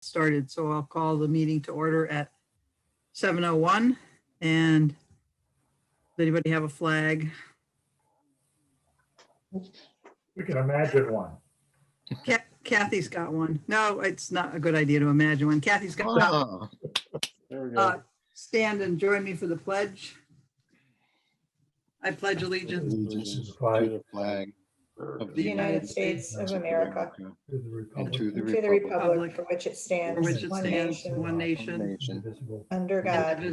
started, so I'll call the meeting to order at 7:01. And does anybody have a flag? We can imagine one. Kathy's got one. No, it's not a good idea to imagine one. Kathy's got one. Ah, There we go. Stand and join me for the pledge. I pledge allegiance allegiance the to flag the flag of the the United States of America, To the and republic, to the and to the republic republic for which it stands, for which it one stands, nation, one nation, nation indivisible, under God,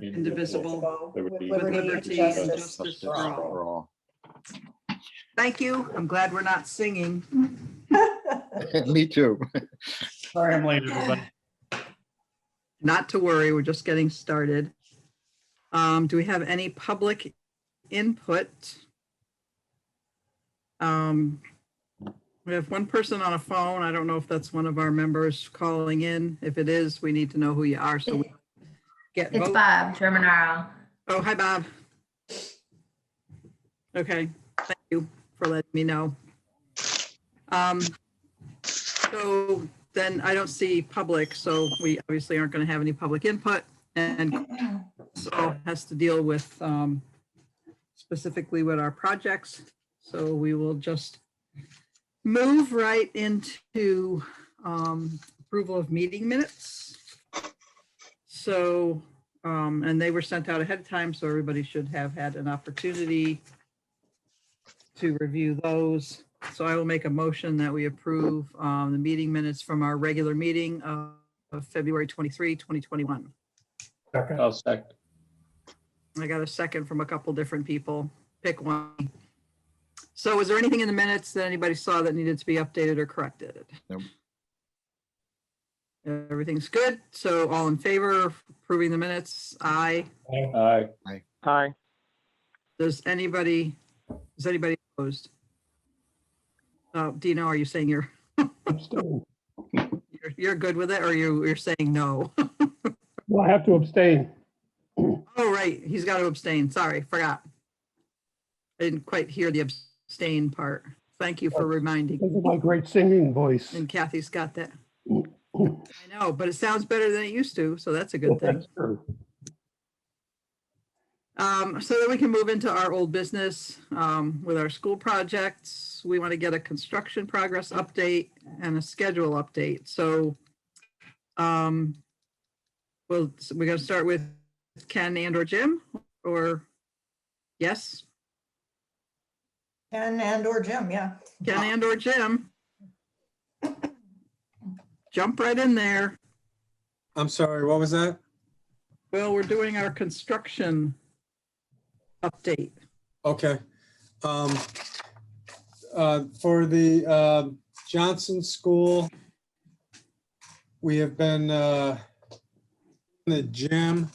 indivisible, with with liberty and liberty and justice justice for for all. for all. Thank you. I'm glad we're not singing. Me too. Sorry, I'm late, everybody. Not to worry, we're just getting started. Do we have any public input? We have one person on a phone. I don't know if that's one of our members calling in. If it is, we need to know who you are, so we get It's vote. Bob Germanaro. Oh, hi, Bob. Okay, thank you for letting me know. So then I don't see public, so we obviously aren't going to have any public input, and so has to deal with specifically with our projects. So we will just move right into approval of meeting minutes. So, and they were sent out ahead of time, so everybody should have had an opportunity to review those. So I will make a motion that we approve the meeting minutes from our regular meeting of February 23, 2021. Second, I'll second. I got a second from a couple different people. Pick one. So was there anything in the minutes that anybody saw that needed to be updated or corrected? Nope. Everything's good. So all in favor of approving the minutes? Aye. Aye. Aye. Is anybody opposed? Dino, are you saying you're good with it, or you're saying no? Well, I have to abstain. Oh, right, he's got to abstain. Sorry, forgot. I didn't quite hear the abstain part. Thank you for reminding. Because of my great singing voice. And Kathy's got that. I know, but it sounds better than it used to, so that's a good thing. That's true. So then we can move into our old business with our school projects. We want to get a construction progress update and a schedule update. So we're going to start with Ken and or Jim, or yes? Ken and or Jim, yeah. Ken and or Jim. Jump right in there. I'm sorry, what was that? Well, we're doing our construction update. Okay. For the Johnson School, we have been in the gym,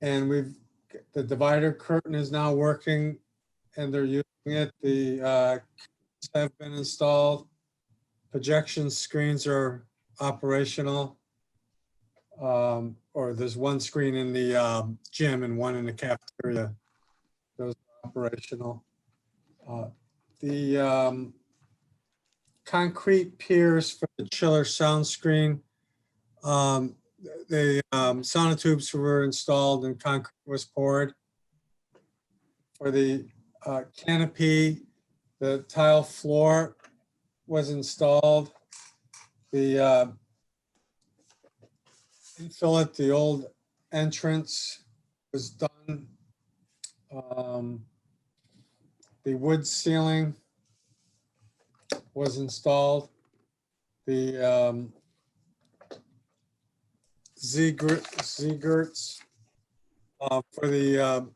and the divider curtain is now working and they're using it. The have been installed. Projection screens are operational. Or there's one screen in the gym and one in the cafeteria. Those are operational. The concrete piers for the chiller sound screen, the sonotubes were installed and concrete was poured. For the canopy, the tile floor was installed. The infill at the old entrance was done. The wood ceiling was installed. The Z-girts for the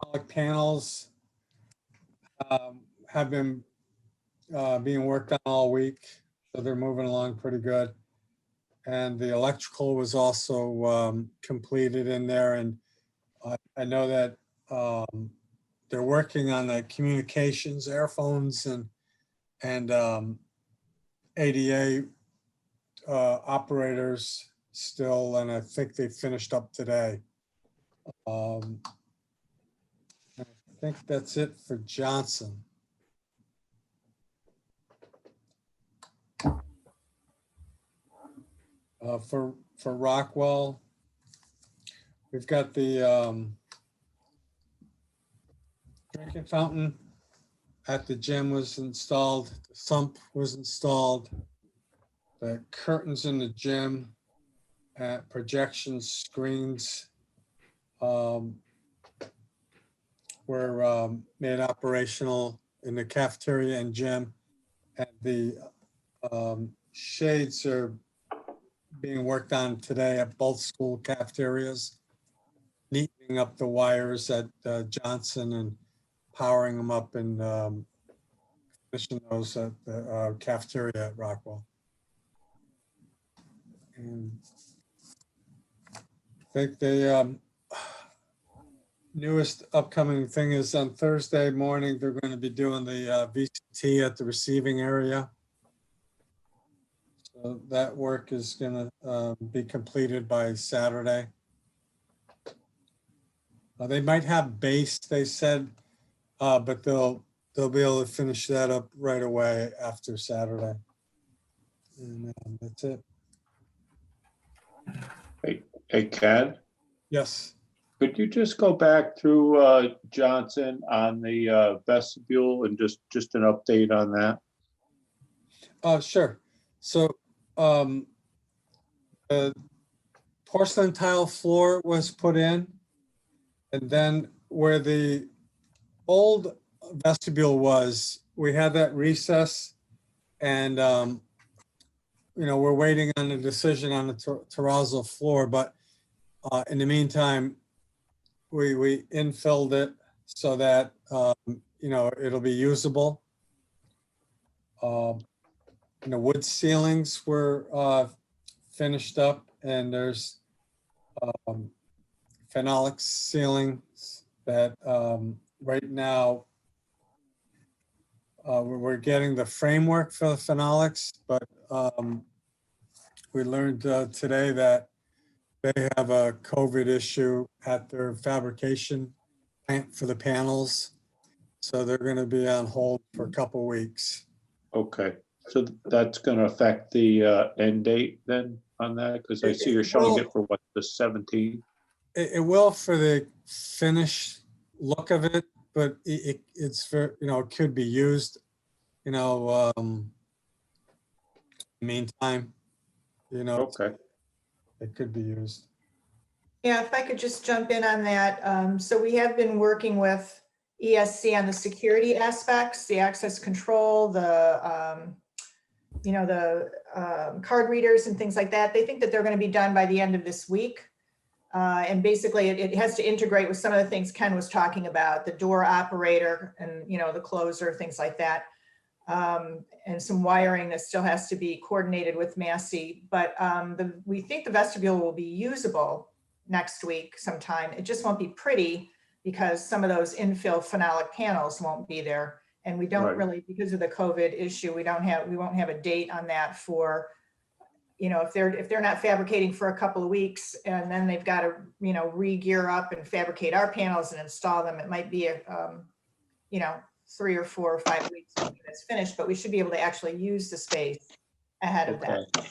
pollock panels have been being worked on all week, so they're moving along pretty good. And the electrical was also completed in there, and I know that they're working on the communications, airphones, and ADA operators still, and I think they finished up today. I think that's it for Johnson. For Rockwell, we've got the drinking fountain at the gym was installed, the sump was installed, the curtains in the gym, projection screens were made operational in the cafeteria and gym, and the shades are being worked on today at both school cafeterias, neatening up the wires at Johnson and powering them up and finishing those at the cafeteria at Rockwell. And I think the newest upcoming thing is on Thursday morning, they're going to be doing the VCT at the receiving area. So that work is going to be completed by Saturday. They might have base, they said, but they'll be able to finish that up right away after Saturday. And that's it. Hey, Ken, Yes. could you just go back through Johnson on the vestibule and just an update on that? Sure. So the porcelain tile floor was put in, and then where the old vestibule was, we had that recess, and we're waiting on a decision on the terrazzo floor, but in the meantime, we infilled it so that it'll be usable. The wood ceilings were finished up, and there's phenolic ceilings that right now we're getting the framework for the phenolics, but we learned today that they have a COVID issue at their fabrication plant for the panels. So they're going to be on hold for a couple weeks. Okay, so that's gonna affect the end date then on that? Because I see you're showing it for what, the 17th? It will for the finished look of it, but it's very, it could be used, meantime, Okay, it could be used. Yeah, if I could just jump in on that. So we have been working with ESC on the security aspects, the access control, the card readers and things like that. They think that they're going to be done by the end of this week. And basically it has to integrate with some of the things Ken was talking about, the door operator and, the closer, things like that. And some wiring that still has to be coordinated with Massey. But we think the vestibule will be usable next week sometime. It just won't be pretty because some of those infill phenolic panels won't be there. And we don't Right. really, because of the COVID issue, we won't have a date on that for, if they're not fabricating for a couple of weeks and then they've got to, re-gear up and fabricate our panels and install them, it might be a, 3 or 4 or 5 weeks when it's finished, but we should be able to actually use the space ahead of okay, that.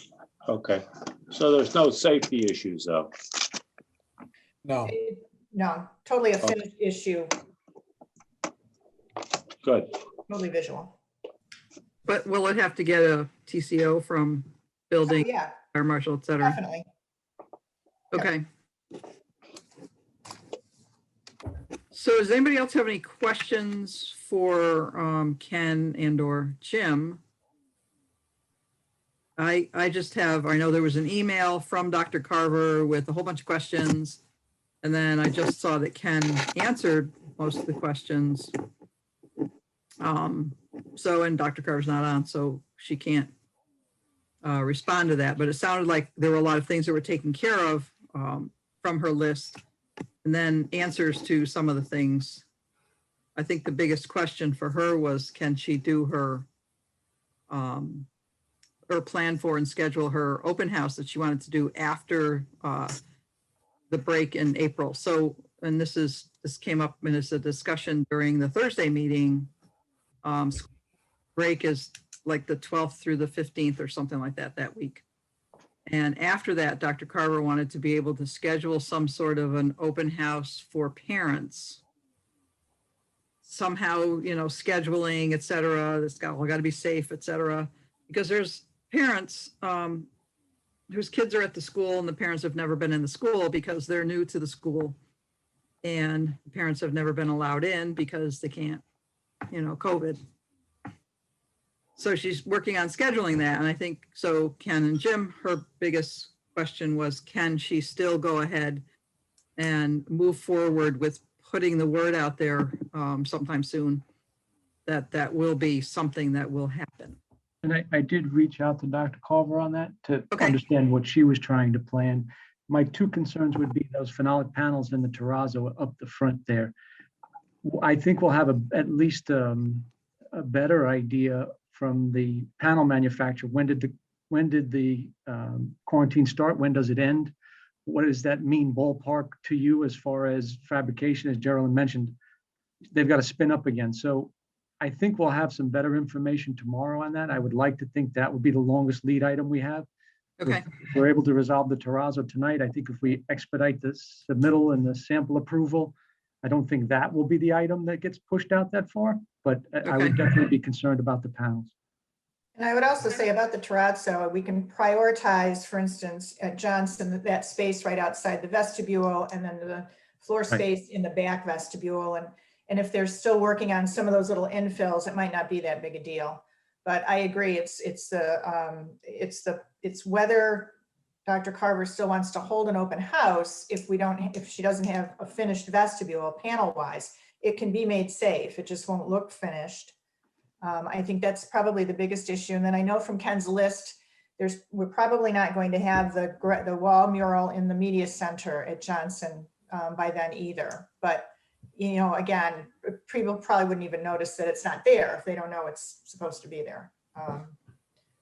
okay. So there's no safety issues though? No, No, totally a finished issue, Good. totally visual. But will it have to get a TCO from Oh, building, yeah, fire marshal, et cetera? definitely. Okay. So does anybody else have any questions for Ken and or Jim? I just have, I know there was an email from Dr. Carver with a whole bunch of questions. And then I just saw that Ken answered most of the questions. So, and Dr. Carver's not on, so she can't respond to that, but it sounded like there were a lot of things that were taken care of from her list. And then answers to some of the things. I think the biggest question for her was, can she do her plan for and schedule her open house that she wanted to do after the break in April. So, and this came up and it's a discussion during the Thursday meeting. Break is like the 12th through the 15th or something like that week. And after that, Dr. Carver wanted to be able to schedule some sort of an open house for parents. Somehow, you know, scheduling, et cetera, this got, all got to be safe, et cetera. Because there's parents whose kids are at the school and the parents have never been in the school because they're new to the school. And the parents have never been allowed in because they can't, you know, COVID. So she's working on scheduling that. And I think, so Ken and Jim, her biggest question was, can she still go ahead and move forward with putting the word out there sometime soon, that will be something that will happen. And I did reach out to Dr. Carver on that to Okay. understand what she was trying to plan. My two concerns would be those phenolic panels in the terrazzo up the front there. I think we'll have at least a better idea from the panel manufacturer. When did the quarantine start? When does it end? What does that mean ballpark to you as far as fabrication? As Geraldine mentioned, they've got to spin up again. So I think we'll have some better information tomorrow on that. I would like to think that would be the longest lead item we have. Okay, If we're able to resolve the terrazzo tonight, I think if we expedite the submittal and the sample approval, I don't think that will be the item that gets pushed out that far, but I would definitely be concerned about the panels. And I would also say about the terrazzo, we can prioritize, for instance, at Johnson, that space right outside the vestibule, and then the floor space in the back vestibule. And if they're still working on some of those little infills, it might not be that big a deal. But I agree, it's whether Dr. Carver still wants to hold an open house. If she doesn't have a finished vestibule panel wise, it can be made safe. It just won't look finished. I think that's probably the biggest issue. And then I know from Ken's list, we're probably not going to have the wall mural in the media center at Johnson by then either. But, you know, again, people probably wouldn't even notice that it's not there if they don't know it's supposed to be there.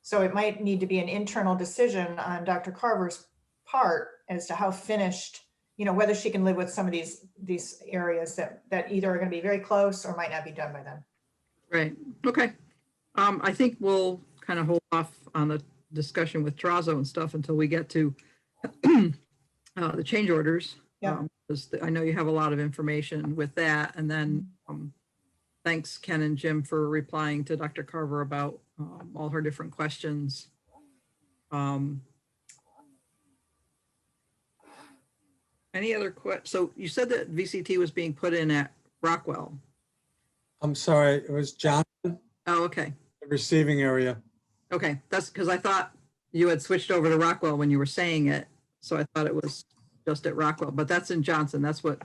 So it might need to be an internal decision on Dr. Carver's part as to how finished, you know, whether she can live with some of these areas that either are going to be very close or might not be done by then. right, okay. I think we'll kind of hold off on the discussion with terrazzo and stuff until we get to the change orders. Yeah. Because I know you have a lot of information with that. And then thanks, Ken and Jim, for replying to Dr. Carver about all her different questions. Any other so you said that VCT was being put in at Rockwell. I'm sorry, it was Johnson, Oh, okay. the receiving area. Okay, that's because I thought you had switched over to Rockwell when you were saying it. So I thought it was just at Rockwell, but that's in Johnson. That's what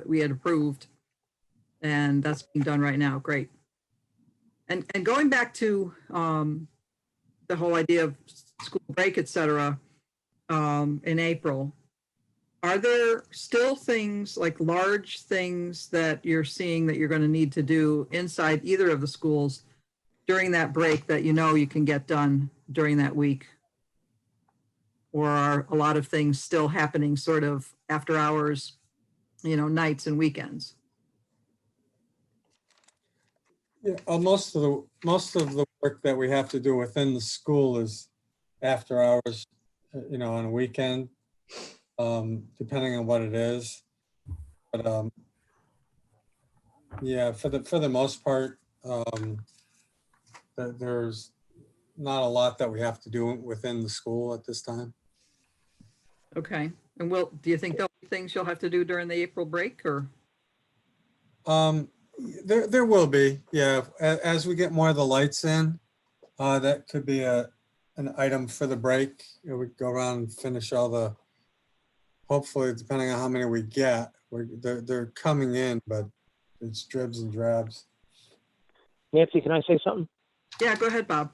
we had approved. And that's being done right now. Great. And going back to the whole idea of school break, et cetera, in April, are there still things like large things that you're seeing that you're going to need to do inside either of the schools during that break that you know you can get done during that week? Or are a lot of things still happening sort of after hours, you know, nights and weekends? Yeah, most of the work that we have to do within the school is after hours, you know, on a weekend, depending on what it is. But yeah, for the most part, there's not a lot that we have to do within the school at this time. Okay. And do you think there'll be things you'll have to do during the April break or? There will be, yeah. As we get more of the lights in, that could be an item for the break. You know, we go around and finish all the, hopefully, depending on how many we get, they're coming in, but it's dribs and drabs. Nancy, can I say something? Yeah, go ahead, Bob.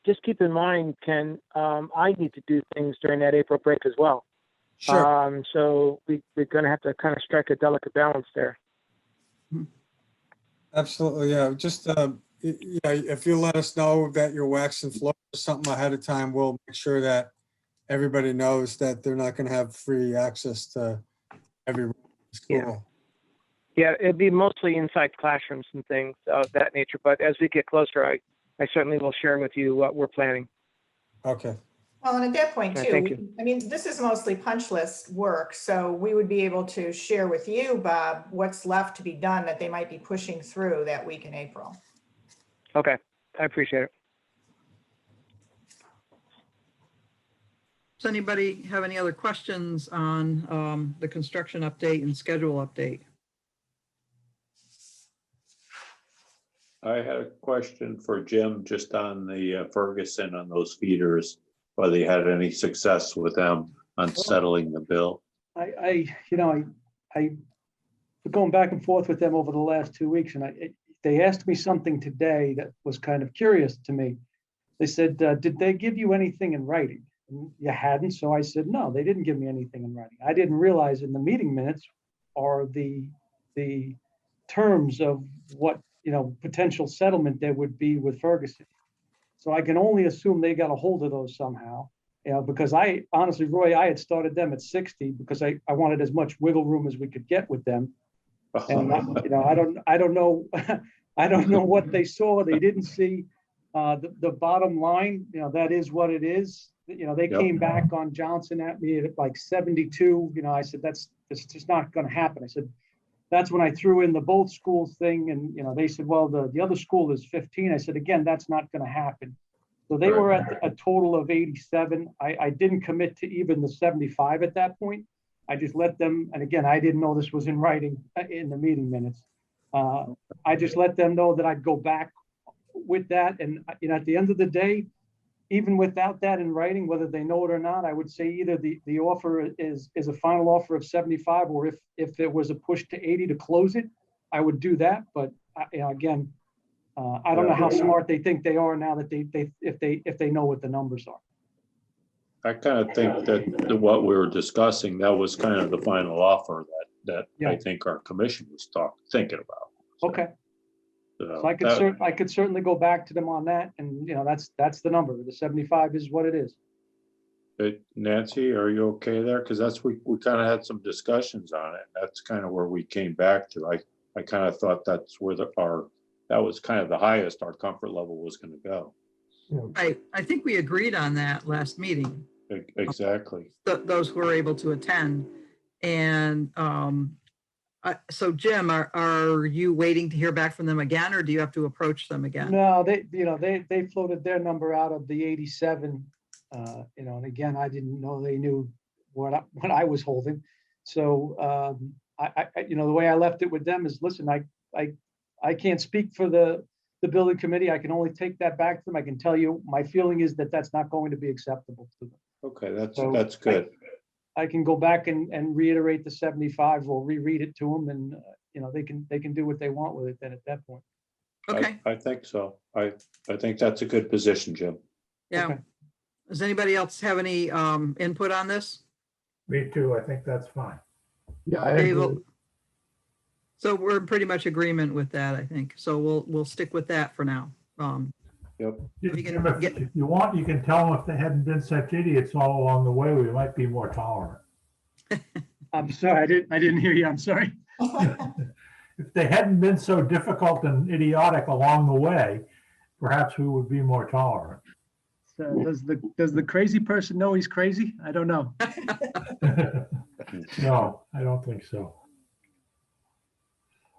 Just keep in mind, Ken, I need to do things during that April break as well. Sure. So we're going to have to kind of strike a delicate balance there. Absolutely, yeah. Just if you let us know that you're waxing floors or something ahead of time, we'll make sure that everybody knows that they're not going to have free access to every school. Yeah, it'd be mostly inside classrooms and things of that nature. But as we get closer, I certainly will share with you what we're planning. Okay. Well, and at that point Okay, too, thank you. I mean, this is mostly punch list work, so we would be able to share with you, Bob, what's left to be done that they might be pushing through that week in April. Okay, I appreciate it. Does anybody have any other questions on the construction update and schedule update? I had a question for Jim, just on the Ferguson on those whether you had any success with them on settling the bill. I going back and forth with them over the last 2 weeks, and they asked me something today that was kind of curious to me. They said, did they give you anything in writing? And you hadn't, so I said, no, they didn't give me anything in writing. I didn't realize in the meeting minutes are the terms of what, potential settlement there would be with Ferguson. So I can only assume they got a hold of those somehow, because I honestly, Roy, I had started them at 60 because I wanted as much wiggle room as we could get with them. And I don't know, I don't know what they saw. They didn't see the bottom line. That is what it is. They Yep. came back on Johnson at me at like 72. I said, it's just not going to happen. I said, that's when I threw in the both schools thing. And, they said, well, the other school is 15. I said, again, that's not going to happen. So they were at a total of 87. I didn't commit to even the 75 at that point. I just let them, and again, I didn't know this was in writing in the meeting minutes. I just let them know that I'd go back with that. And, at the end of the day, even without that in writing, whether they know it or not, I would say either the offer is a final offer of 75, or if there was a push to 80 to close it, I would do that. But again, I don't know how smart they think they are now that if they know what the numbers are. I kind of think that what we were discussing, that was kind of the final offer that Yeah. I think our commission was thinking about. So, Okay. so So I could certainly go back to them on that, and that's the number. The 75 is what it is. Nancy, are you okay there? Because we kind of had some discussions on it. That's kind of where we came back to. I kind of thought that's where that was kind of the highest our comfort level was going to go. I think we agreed on that last meeting, Exactly. those who were able to attend. And so Jim, are you waiting to hear back from them again, or do you have to approach them again? No, they floated their number out of the 87. And again, I didn't know they knew what I was holding. So the way I left it with them is, listen, I can't speak for the building committee. I can only take that back to them. I can tell you, my feeling is that that's not going to be acceptable to them. Okay, So that's good. I can go back and reiterate the 75 or reread it to them, and they can do what they want with it then at that point. Okay, I think so. I think that's a good position, Jim. yeah. Okay. Does anybody else have any input on this? Me too. I think that's fine. Yeah, I Dave, agree. so we're in pretty much agreement with that, I think. So we'll stick with that for now. Yep. We can Jim, get- if you want, you can tell them if they hadn't been such idiots all along the way, we might be more tolerant. I'm sorry, I didn't hear you. I'm sorry. If they hadn't been so difficult and idiotic along the way, perhaps we would be more tolerant. So does the crazy person know he's crazy? I don't know. No, I don't think so.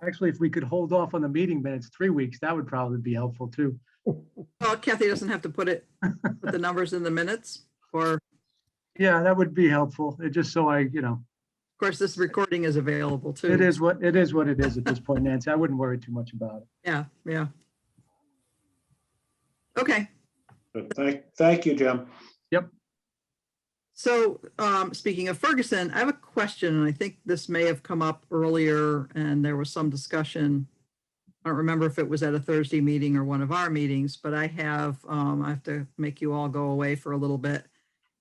Actually, if we could hold off on the meeting minutes 3 weeks, that would probably be helpful too. Well, Kathy doesn't have to put the numbers in the minutes, or, of Yeah, that would be helpful. It just so course, this recording is available too. it is what it is at this point, Nancy. I wouldn't worry too much about it. Yeah. Okay, Thank you, Jim. so speaking of Ferguson, I have a question, and I think this may have come up earlier, and there was some discussion. I don't remember if it was at a Thursday meeting or one of our meetings, but I have to make you all go away for a little bit.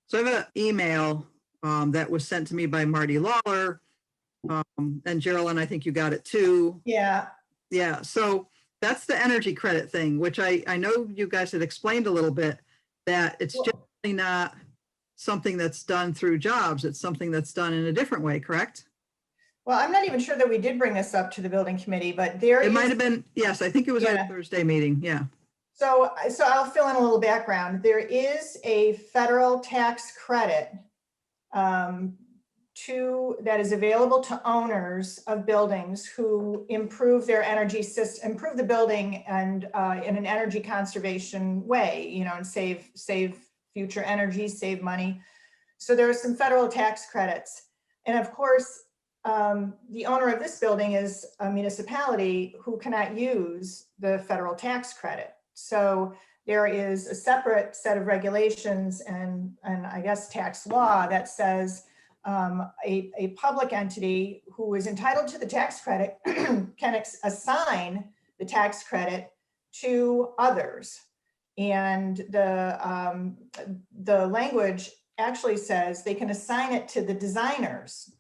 So I have an email that was sent to me by Marty Lawler, and Geraldine, I think you got it too. Yeah, Yeah, so that's the energy credit thing, which I know you guys had explained a little bit, that it's generally not something that's done through jobs. It's something that's done in a different way, correct? well, I'm not even sure that we did bring this up to the building committee, but there It might is, have been, yes, I think it was at Yeah. a Thursday meeting, yeah. So I'll fill in a little background. There is a federal tax credit that is available to owners of buildings who improve their energy system, improve the building and in an energy conservation way, you know, and save future energy, save money. So there are some federal tax credits. And of course, the owner of this building is a municipality who cannot use the federal tax credit. So there is a separate set of regulations and I guess tax law that says a public entity who is entitled to the tax credit can assign the tax credit to others. And the language actually says they can assign it to the designers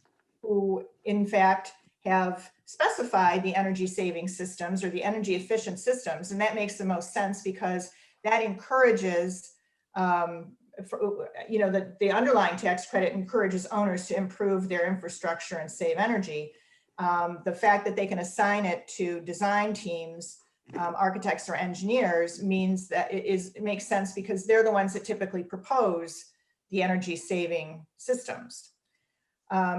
who in fact have specified the energy saving systems or the energy efficient systems. And that makes the most sense because that encourages, you know, the underlying tax credit encourages owners to improve their infrastructure and save energy. The fact that they can assign it to design teams, architects or engineers means that it makes sense because they're the ones that typically propose the energy saving systems.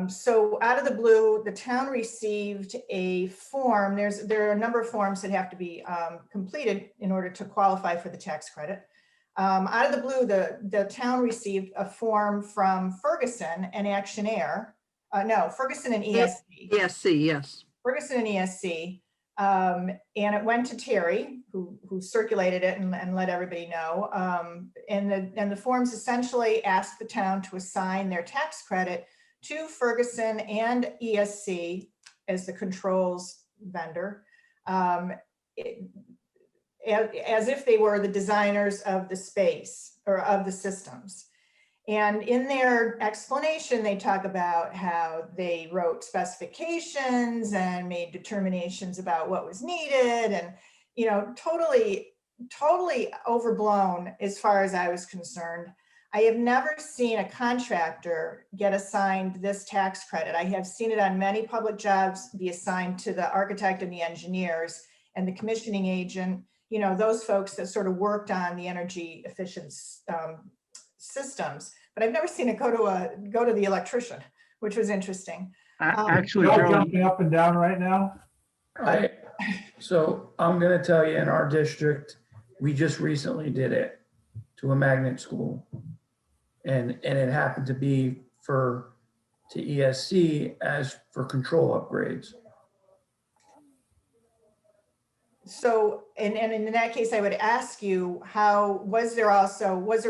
So out of the blue, the town received a form. There are a number of forms that have to be completed in order to qualify for the tax credit. Out of the blue, the town received a form from Ferguson and Actionair. No, Ferguson and ESC. ESC, yes. Ferguson and ESC. And it went to Terry, who circulated it and let everybody know. And the forms essentially asked the town to assign their tax credit to Ferguson and ESC as the controls vendor, as if they were the designers of the space or of the systems. And in their explanation, they talk about how they wrote specifications and made determinations about what was needed and, you know, totally overblown as far as I was concerned. I have never seen a contractor get assigned this tax credit. I have seen it on many public jobs be assigned to the architect and the engineers and the commissioning agent, you know, those folks that sort of worked on the energy efficient systems. But I've never seen it go to the electrician, which was interesting. Actually, Y'all Gerald, jumping up and down right now? So I'm gonna tell you, in our district, we just recently did it to a magnet school. And it happened to be to ESC as for control upgrades. So, and in that case, I would ask you, was there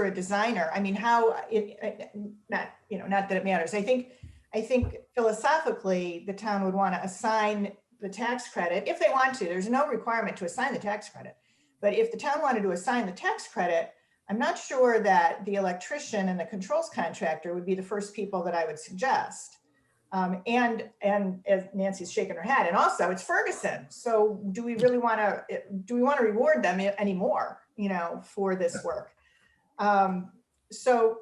a designer? I mean, not that it matters. I think philosophically, the town would want to assign the tax credit if they want to. There's no requirement to assign the tax credit. But if the town wanted to assign the tax credit, I'm not sure that the electrician and the controls contractor would be the first people that I would suggest. And as Nancy's shaking her head, and also it's Ferguson. So do we really want to reward them anymore, you know, for this work? So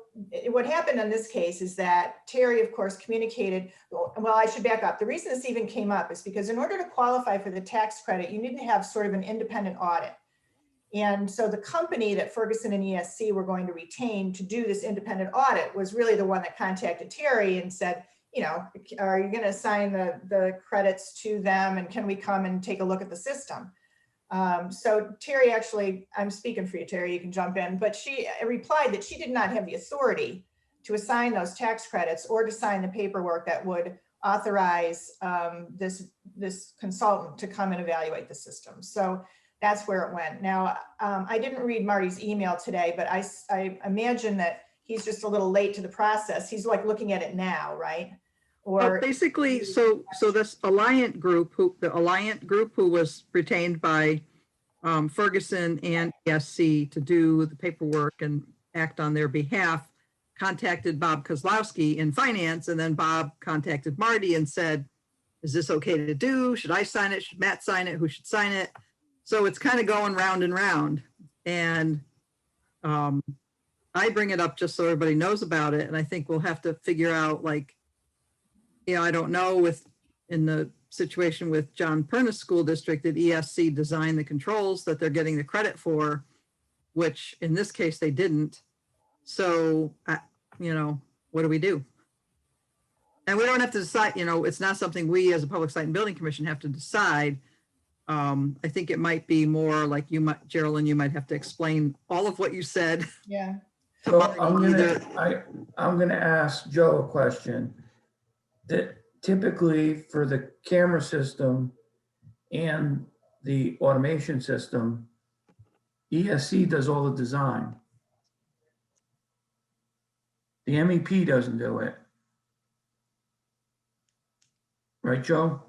what happened in this case is that Terry, of course, communicated, well, I should back up. The reason this even came up is because in order to qualify for the tax credit, you need to have sort of an independent audit. And so the company that Ferguson and ESC were going to retain to do this independent audit was really the one that contacted Terry and said, you know, are you going to assign the credits to them and can we come and take a look at the system? So Terry, actually, I'm speaking for you, Terry, you can jump in, but she replied that she did not have the authority to assign those tax credits or to sign the paperwork that would authorize this consultant to come and evaluate the system. So that's where it went. Now, I didn't read Marty's email today, but I imagine that he's just a little late to the process. He's like looking at it now, right? Or basically, so this Alliant Group, who was retained by Ferguson and ESC to do the paperwork and act on their behalf, contacted Bob Kozlowski in finance, and then Bob contacted Marty and said, is this okay to do? Should I sign it? Should Matt sign it? Who should sign it? So it's kind of going round and round. And I bring it up just so everybody knows about it. And I think we'll have to figure out, like, you know, I don't know in the situation with John Pernis School District, that ESC designed the controls that they're getting the credit for. which in this case they didn't. So, what do we do? And we don't have to decide, it's not something we as a Public Site and Building Commission have to decide. I think it might be more like Geraldine, you might have to explain all of what you said. Yeah. So Either- I'm gonna ask Joe a question. That typically for the camera system and the automation system, ESC does all the design. The MEP doesn't do it. Right, Joe?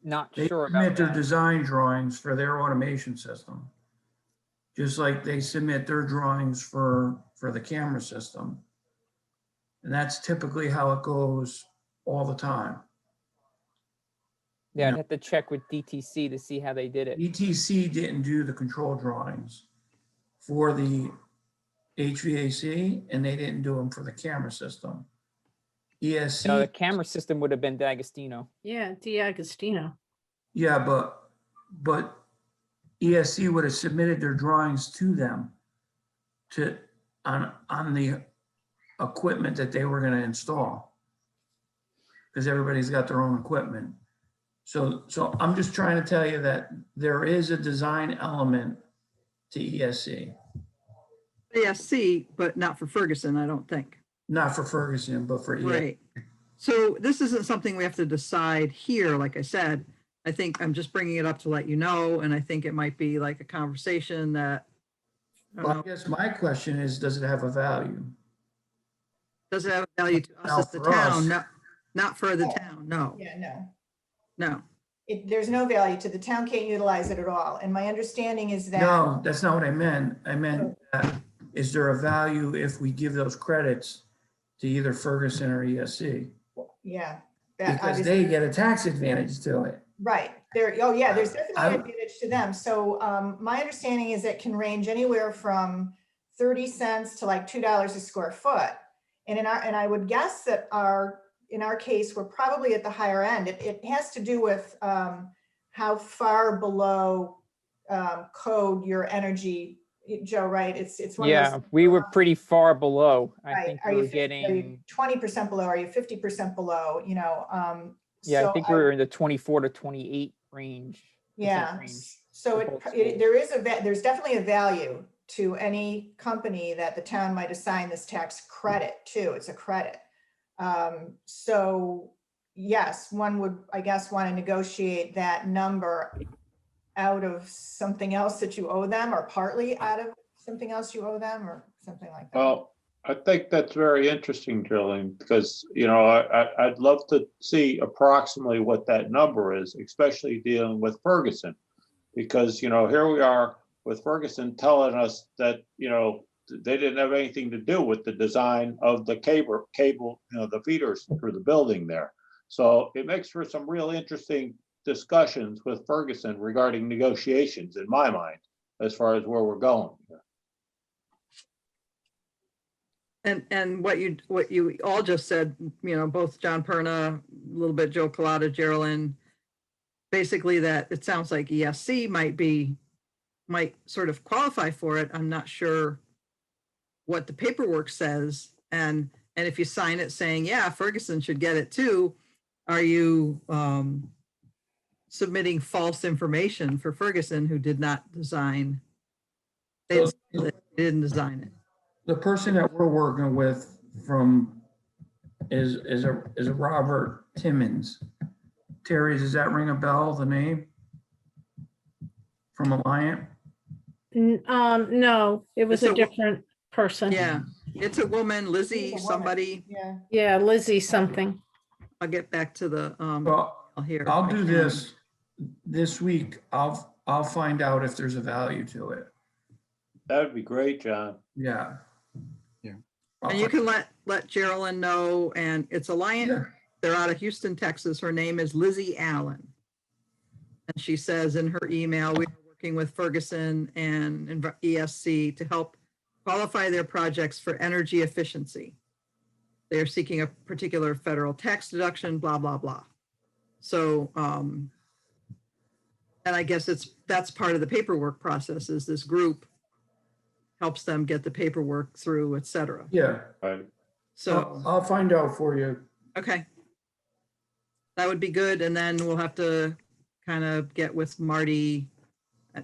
Not They sure submit about their that. design drawings for their automation system. Just like they submit their drawings for the camera system. And that's typically how it goes all the time. Yeah, I'd have to check with DTC to see how they did it. ETC didn't do the control drawings for the HVAC, and they didn't do them for the camera system. No, the ESC, camera system would have been D'Agostino. Yeah, D'Agostino. yeah, but ESC would have submitted their drawings to them on the equipment that they were gonna install. Because everybody's got their own equipment. So I'm just trying to tell you that there is a design element to ESC. ESC, but not for Ferguson, I don't think. Not for Ferguson, but for ESC. Right. So this isn't something we have to decide here, like I said. I think I'm just bringing it up to let you know, and I think it might be like a conversation that, Well, I guess my question is, does it have a value? does it have value to us Now, as the for us- town? Not for the town, no, Yeah, no. no. There's no value to the town, can't utilize it at all. And my understanding is that. No, that's not what I meant. I meant, is there a value if we give those credits to either Ferguson or ESC? Yeah. that Because obviously- they get a tax advantage to it. Right, there's definitely I- an advantage to them. So my understanding is it can range anywhere from 30 cents to like $2 a square foot. And I would guess that in our case, we're probably at the higher end. It has to do with how far below code your energy, Joe, right? It's one of Yeah, those. we were pretty far below. I Right. think Are we you were 50 are you getting, 20% below? Are you 50% below? yeah, So I think we were in the 24 to 28 range. percent Yeah, range. so for both there's definitely a value to any company that the town might assign this tax credit to. It's a credit. So yes, one would, I guess, want to negotiate that number out of something else that you owe them, or partly out of something else you owe them, or something like that. Well, I think that's very interesting, Drilling, because, I'd love to see approximately what that number is, especially dealing with Ferguson. Because, here we are with Ferguson telling us that, they didn't have anything to do with the design of the cable, the feeders through the building there. So it makes for some real interesting discussions with Ferguson regarding negotiations, in my mind, as far as where we're going. And what you all just said, both John Perna, a little bit Joe Collada, Geraldine, basically that it sounds like ESC might sort of qualify for it. I'm not sure what the paperwork says. And if you sign it saying, yeah, Ferguson should get it too, are you submitting false information for Ferguson, who did not design? They didn't design it. The person that we're working with is a Robert Timmons. Terry, does that ring a bell, the name? From Alliant? No, it was It's a a- different person. Yeah, it's a woman, Lizzie, It's a woman. somebody. Yeah. Yeah, Lizzie something. I'll get back to the, Well, here. I'll do this week. I'll find out if there's a value to it. That would be great, John. Yeah. Yeah. And you can let Geraldine know, and it's Alliant. Yeah. They're out of Houston, Texas. Her name is Lizzie Allen. And she says in her email, we are working with Ferguson and ESC to help qualify their projects for energy efficiency. They are seeking a particular federal tax deduction, blah, blah, blah. So, and I guess that's part of the paperwork process, is this group helps them get the paperwork through, et cetera. Yeah, Right. So, I'll find out for you. okay. That would be good. And then we'll have to kind of get with Marty.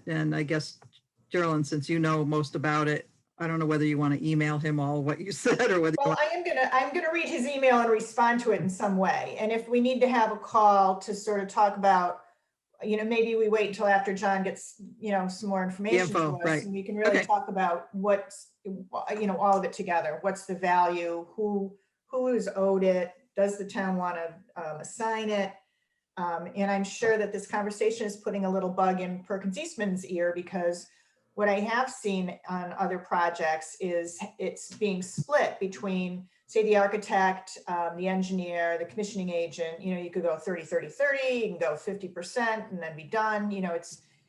And I guess, Geraldine, since you know most about it, I don't know whether you want to email him all what you said or whether you Well, want. I'm gonna read his email and respond to it in some way. And if we need to have a call to sort of talk about, maybe we wait until after John gets, some more information to info, us. right. And we can really Okay. talk about what's, all of it together. What's the value? Who is owed it? Does the town want to assign it? And I'm sure that this conversation is putting a little bug in Perkins Eastman's ear, because what I have seen on other projects is it's being split between, say, the architect, the engineer, the commissioning agent. You could go 30, 30, 30, you can go 50% and then be done.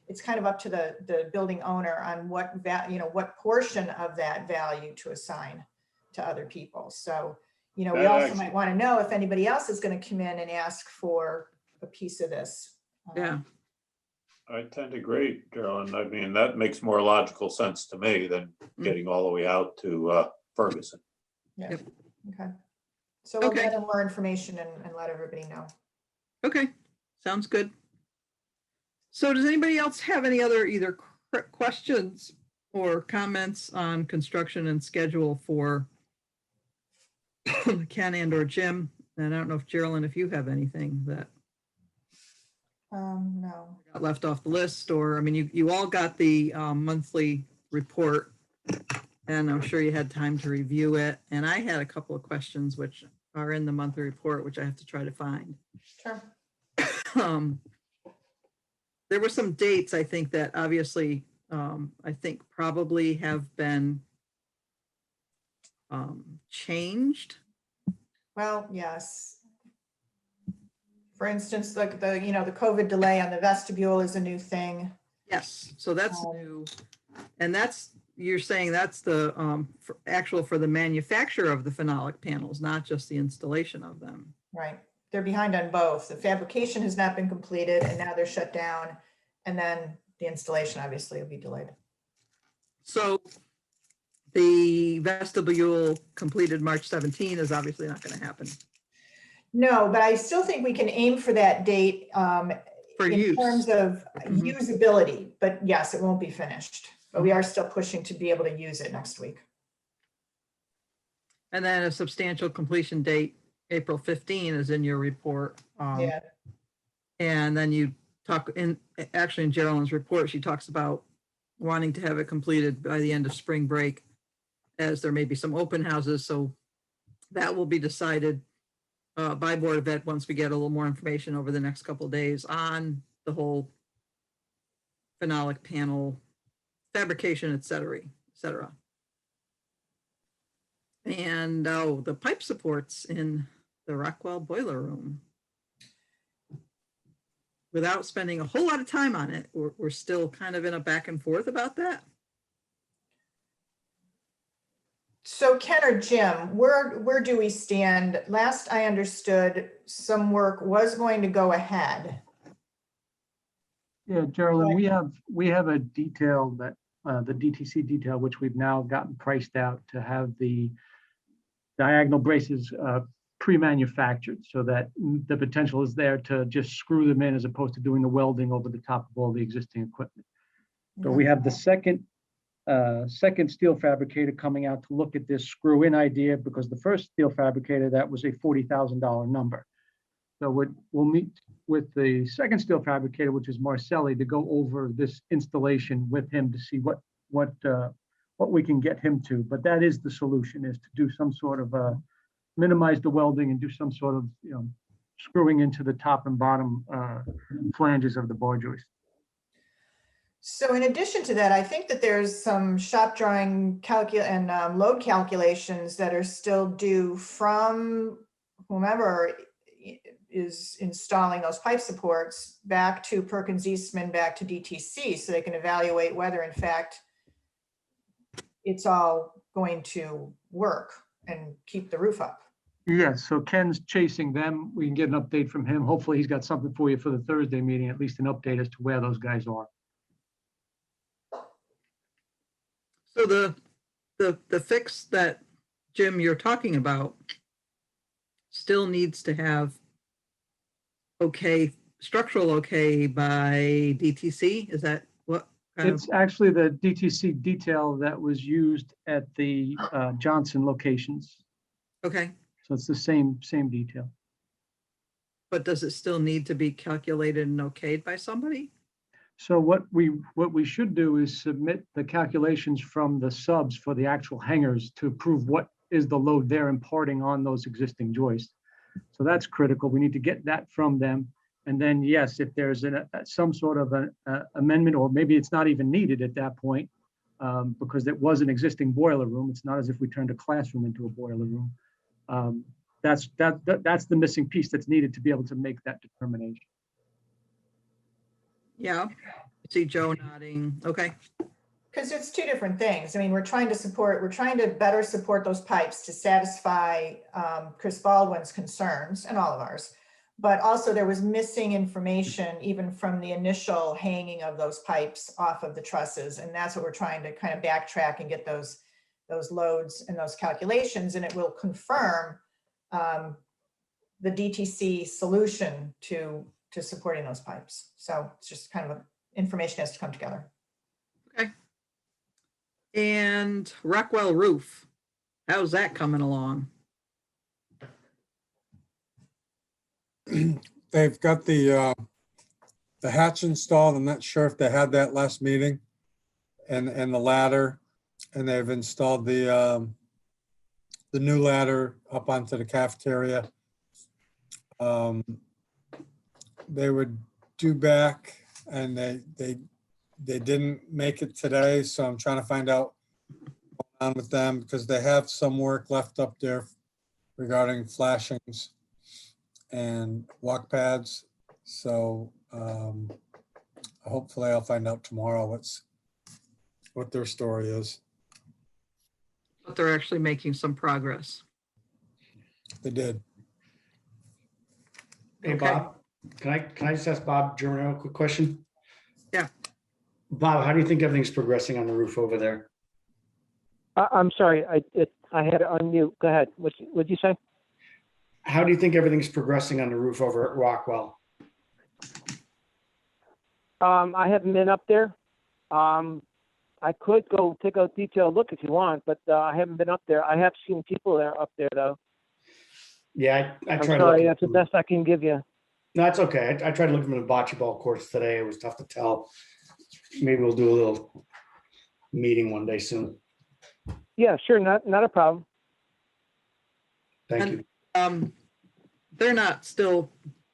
It's kind of up to the building owner on what portion of that value to assign to other people. So, we That also actually- might want to know if anybody else is going to come in and ask for a piece of this. Yeah. I tend to agree, Geraldine. I mean, that makes more logical sense to me than getting all the way out to Ferguson. Yeah. Yep. Okay. So we'll Okay. get them more information and let everybody know. Okay, sounds good. So does anybody else have any other either questions or comments on construction and schedule for Ken and or Jim? And I don't know if Geraldine, if you have anything that No. got left off the list, or, I mean, you all got the monthly report, and I'm sure you had time to review it. And I had a couple of questions which are in the monthly report, which I have to try to find. Sure. There were some dates, I think, that obviously, I think probably have been changed. Well, yes. For instance, like the COVID delay on the vestibule is a new thing. Yes, so that's new. And that's, you're saying that's the for the manufacture of the phenolic panels, not just the installation of them. Right. They're behind on both. The fabrication has not been completed and now they're shut down. And then the installation obviously will be delayed. So the vestibule completed March 17 is obviously not going to happen No, but I still think we can aim for that date for in use. terms of Mhm. usability. But yes, it won't be finished. But we are still pushing to be able to use it next week. And then a substantial completion date, April 15 is in your report. Yeah. And then you talk actually in Geraldine's report, she talks about wanting to have it completed by the end of spring break, as there may be some open houses. So that will be decided by Board of Ed once we get a little more information over the next couple of days on the whole phenolic panel fabrication, et cetera, et cetera. And the pipe supports in the Rockwell boiler room. Without spending a whole lot of time on it, we're still kind of in a back and forth about that. So Ken or Jim, where do we stand? Last I understood, some work was going to go ahead. Yeah, Geraldine, we have a detail that, the DTC detail, which we've now gotten priced out to have the diagonal braces pre-manufactured, so that the potential is there to just screw them in as opposed to doing the welding over the top of all the existing equipment. So we have the second steel fabricator coming out to look at this screw-in idea, because the first steel fabricator, that was a $40,000 number. So we'll meet with the second steel fabricator, which is Marcelli, to go over this installation with him to see what we can get him to. But that is the solution, is to do some sort of minimize the welding and do some sort of screwing into the top and bottom flanges of the bar joist. So in addition to that, I think that there's some shop drawing and load calculations that are still due from whomever is installing those pipe supports back to Perkins Eastman, back to DTC, so they can evaluate whether in fact it's all going to work and keep the roof up. Yes, so Ken's chasing them. We can get an update from him. Hopefully he's got something for you for the Thursday meeting, at least an update as to where those guys are. So the the fix that, Jim, you're talking about still needs to have structural okay by DTC? Is that what? kind of- It's actually the DTC detail that was used at the Johnson locations. Okay, So it's the same detail. but does it still need to be calculated and okayed by somebody? So what we should do is submit the calculations from the subs for the actual hangars to prove what is the load they're imparting on those existing joists. So that's critical. We need to get that from them. And then, yes, if there's some sort of an amendment, or maybe it's not even needed at that point, because it was an existing boiler room. It's not as if we turned a classroom into a boiler room. That's the missing piece that's needed to be able to make that determination. Yeah, see Joe nodding. Okay, Because it's two different things. I mean, we're trying to better support those pipes to satisfy Chris Baldwin's concerns and all of ours. But also there was missing information even from the initial hanging of those pipes off of the trusses. And that's what we're trying to kind of backtrack and get those loads and those calculations. And it will confirm the DTC solution to supporting those pipes. So it's just kind of information has to come together. okay. And Rockwell roof, how's that coming along? They've got the hatch installed. I'm not sure if they had that last meeting, and the ladder, and they've installed the new ladder up onto the cafeteria. They were due back, and they didn't make it today, so I'm trying to find out what's going on with them, because they have some work left up there regarding flashings and walk pads. So hopefully I'll find out tomorrow what their story is. But they're actually making some progress. They did. Hey, Okay. Bob, can I just ask Bob Germano a quick question? Yeah. Bob, how do you think everything's progressing on the roof over there? I'm sorry, I had it on mute. Go ahead. What'd you say? How do you think everything's progressing on the roof over at Rockwell? I haven't been up there. I could go take a detailed look if you want, but I haven't been up there. I have seen people there up there though. Yeah, I I'm tried to sorry, look. that's the best I can give you. No, that's okay. I tried to look at the bocce ball courts today. It was tough to tell. Maybe we'll do a little meeting one day soon. Yeah, sure, not a problem. Thank And, you. They're not still,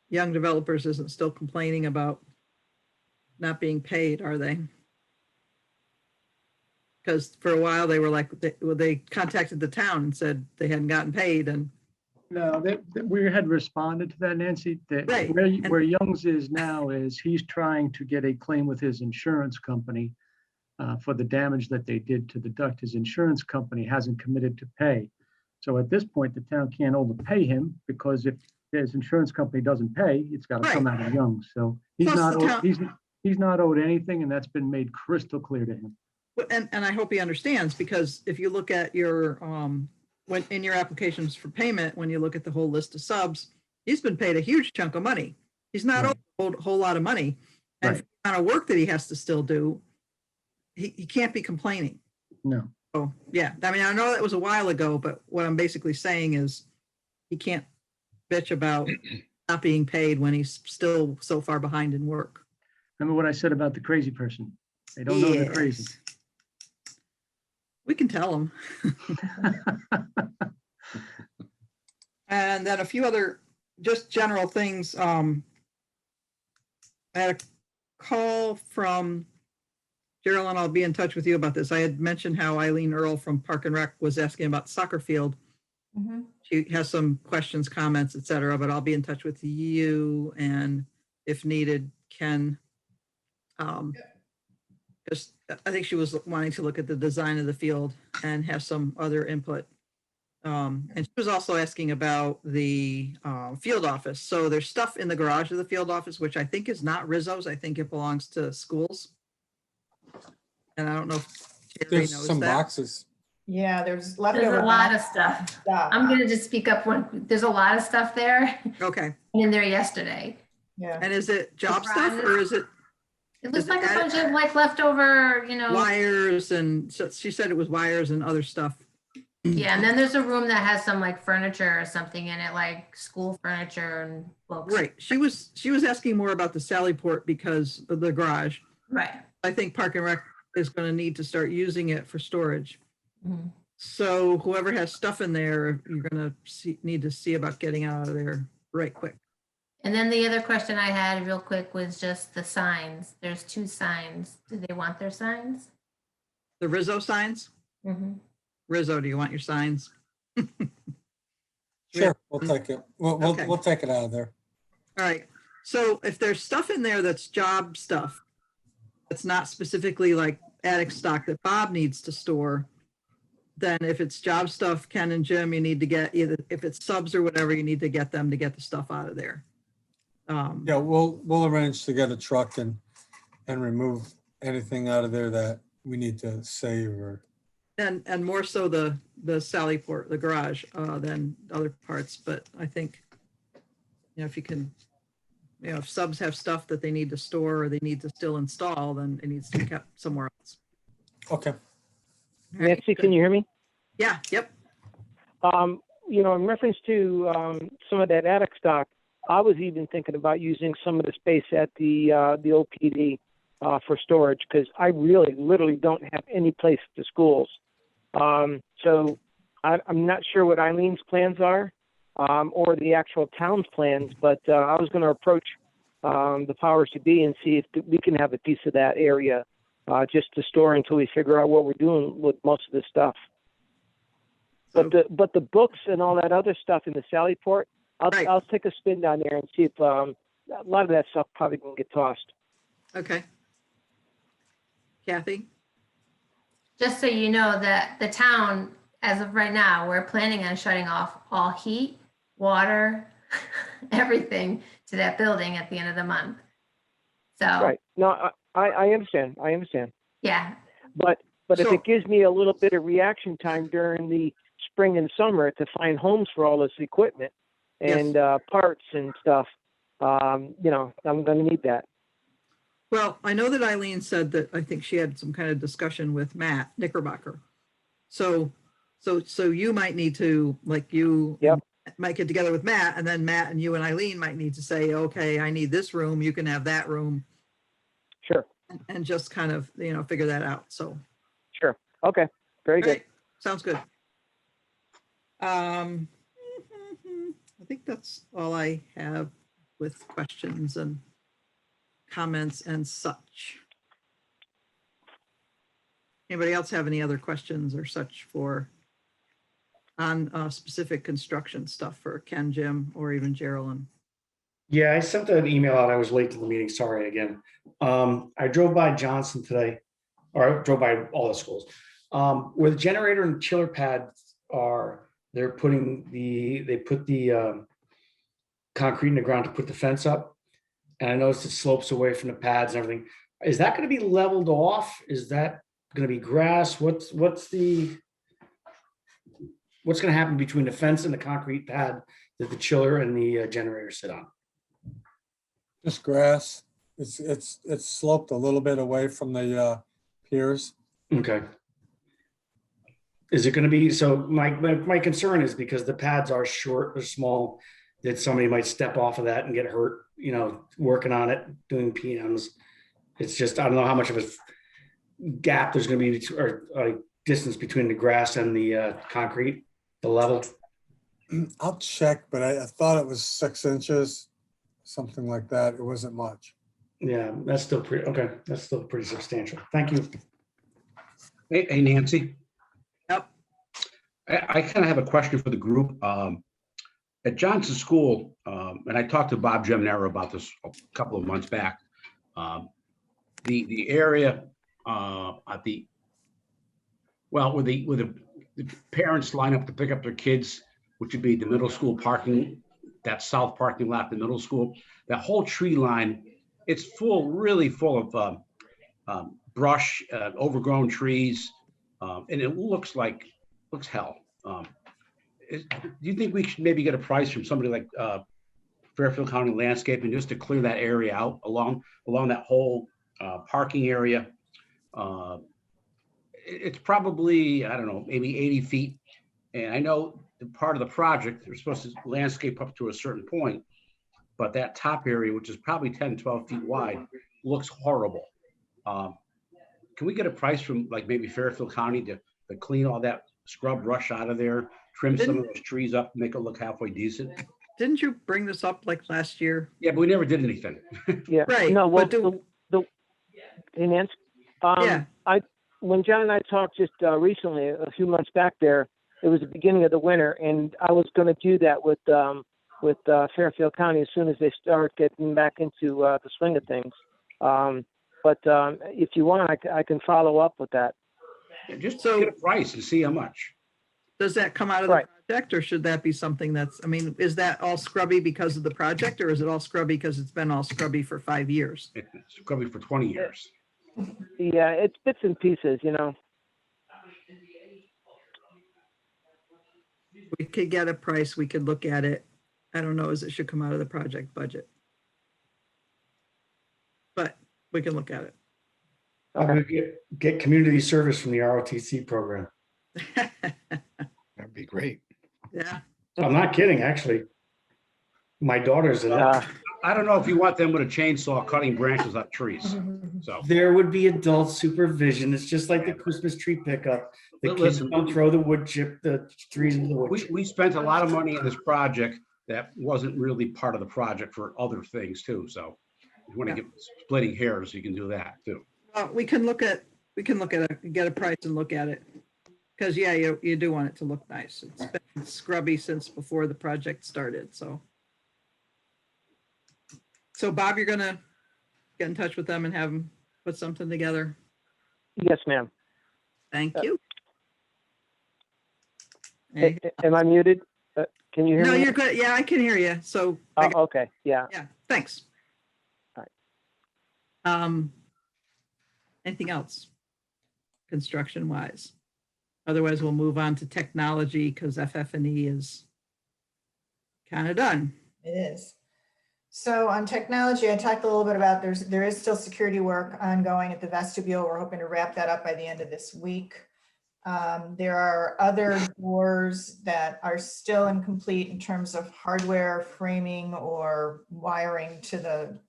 Young Developers isn't still complaining about not being paid, are they? Because for a while they were like, they contacted the town and said they hadn't gotten paid, and No, we had responded to that, Nancy, that Right. where Young's is now is he's trying to get a claim with his insurance company for the damage that they did to the duct. His insurance company hasn't committed to pay. So at this point, the town can't overpay him, because if his insurance company doesn't pay, it's got to come out of Young's. So he's Plus not the owed, town- he's not owed anything, and that's been made crystal clear to him. and I hope he understands, because if you look at your, when in your applications for payment, when you look at the whole list of subs, he's been paid a huge chunk of money. He's not Right. owed a whole lot of money. And Right. for the amount of work that he has to still do, he can't be complaining. No. Oh, yeah. I mean, I know that was a while ago, but what I'm basically saying is he can't bitch about not being paid when he's still so far behind in work. Remember what I said about the crazy person? They don't know they're crazy. Yes. We can tell them. And then a few other just general things. I had a call from Gerald, and I'll be in touch with you about this. I had mentioned how Eileen Earl from Park and Rec was asking about soccer field. Mhm. She has some questions, comments, et cetera, but I'll be in touch with you, and if needed, Ken. Just, I think she was wanting to look at the design of the field and have some other input. And she was also asking about the field office. So there's stuff in the garage of the field office, which I think is not Rizzo's. I think it belongs to schools. And I don't know if Terry There's knows some that. boxes. Yeah, there's There's leftover. a lot of stuff. stuff. I'm gonna just speak up when, there's a lot of stuff there Okay. in there yesterday. Yeah. And is it job stuff or is it It looks Is like a that- bunch of like leftover, you know, wires? And so she said it was wires and other stuff. yeah, and then there's a room that has some like furniture or something in it, like school furniture and books. Right. She was asking more about the Sallyport because of the garage. Right. I think Park and Rec is going to need to start using it for storage. Mhm. So whoever has stuff in there, you're going to need to see about getting out of there right quick. And then the other question I had real quick was just the signs. There's 2 signs. Do they want their signs? The Rizzo signs? Mm-hmm. Rizzo, do you want your signs? Sure, we'll take it. Okay. We'll take it out of there. All right. So if there's stuff in there that's job stuff, that's not specifically like attic stock that Bob needs to store, then if it's job stuff, Ken and Jim, you need to get either, if it's subs or whatever, you need to get them to get the stuff out of there. Yeah, we'll arrange to get a truck and remove anything out of there that we need to save or. And more so the Sallyport, the garage, than other parts. But I think, if you can, if subs have stuff that they need to store or they need to still install, then it needs to be kept somewhere else. Okay. All right, Nancy, good. can you hear me? Yeah, yep. In reference to some of that attic stock, I was even thinking about using some of the space at the OPD for storage because I literally don't have any place to schools. So I'm not sure what Eileen's plans are or the actual town's plans, but I was going to approach the powers to be and see if we can have a piece of that area just to store until we figure out what we're doing with most of this stuff. But the books and all that other stuff in the Sallyport, I'll take a spin down there and see if a lot of that stuff probably can get tossed. Okay. Kathy? Just so you know that the town, as of right now, we're planning on shutting off all heat, water, everything to that building at the end of the month. So, Right. No, I understand. I understand. yeah, But if So- it gives me a little bit of reaction time during the spring and summer to find homes for all this equipment and parts and stuff, I'm going to need that. Well, I know that Eileen said that I think she had some kind of discussion with Matt Knickerbocker. So you might need to, like, you might get together with Matt, and then Matt and you and Eileen might need to say, okay, I need this room, you can have that room. Sure. And just kind of, figure that out. So. Sure. Okay. Very good. Right. Sounds good. I think that's all I have with questions and comments and such. Anybody else have any other questions or such on specific construction stuff for Ken, Jim, or even Geraldine? Yeah, I sent an email out. I was late to the meeting. Sorry again. I drove by Johnson today, or I drove by all the schools. Where the generator and chiller pads are, they put the concrete in the ground to put the fence up. And I noticed it slopes away from the pads and everything. Is that going to be leveled off? Is that going to be grass? What's going to happen between the fence and the concrete pad that the chiller and the generator sit on? Just grass. It's sloped a little bit away from the piers. Okay. Is it going to be, so my concern is because the pads are short or small, that somebody might step off of that and get hurt, working on it, doing PMs. It's just, I don't know how much of a gap there's going to be, or a distance between the grass and the concrete, the level. I'll check, but I thought it was 6 inches, something like that. It wasn't much. Yeah, that's still pretty, okay. That's still pretty substantial. Thank you. Hey, Nancy. Yep. I kind of have a question for the group. At Johnson School, and I talked to Bob Gemnero about this a couple of months back, the area where the parents line up to pick up their kids, which would be the middle school parking, that south parking lot, the middle school, that whole tree line, it's really full of brush, overgrown trees, and it looks like looks hell. Do you think we should maybe get a price from somebody like Fairfield County Landscaping just to clear that area out along that whole parking area? It's probably, I don't know, maybe 80 feet. And I know the part of the project, they're supposed to landscape up to a certain point, but that top area, which is probably 10, 12 feet wide, looks horrible. Can we get a price from like maybe Fairfield County to clean all that scrub brush out of there, trim some of those trees up, make it look halfway decent? Didn't you bring this up like last year? Yeah, but we never did anything. Yeah. Right, No, well, but hey, Nancy, Yeah. when John and I talked just recently, a few months back there, it was the beginning of the winter, and I was going to do that with Fairfield County as soon as they start getting back into the swing of things. But if you want, I can follow up with that. Yeah, just get a price and see how much. Does that come out of the project, or should that be something that's, I mean, is that all scrubby because of the project, or is it all scrubby because it's been all scrubby for 5 years? It's scrubby for 20 years. Yeah, it's bits and pieces, you know. We could get a price, we could look at it. I don't know as it should come out of the project budget. But we can look at it. I'm gonna get community service from the ROTC program. That'd be great. Yeah. I'm not kidding, actually. My daughter's in it. I don't know if you want them with a chainsaw cutting branches off trees. So There would be adult supervision. It's just like the Christmas tree pickup. The But kids listen, don't throw the wood chip, the trees into the wood chip. we spent a lot of money on this project that wasn't really part of the project for other things too. So if you want to get splitting hairs, you can do that too. We can look at it, get a price and look at it. Because yeah, you do want it to look nice. It's been scrubby since before the project started, so. So Bob, you're gonna get in touch with them and have them put something together. Yes, ma'am. Thank you. Am I muted? Can you hear No, me? you're good. Yeah, I can hear you. So. Oh, okay, yeah. Yeah, thanks. All right. Anything else? Construction wise? Otherwise, we'll move on to technology because FF&E is kind of done. It is. So on technology, I talked a little bit about there is still security work ongoing at the vestibule. We're hoping to wrap that up by the end of this week. There are other doors that are still incomplete in terms of hardware framing or wiring to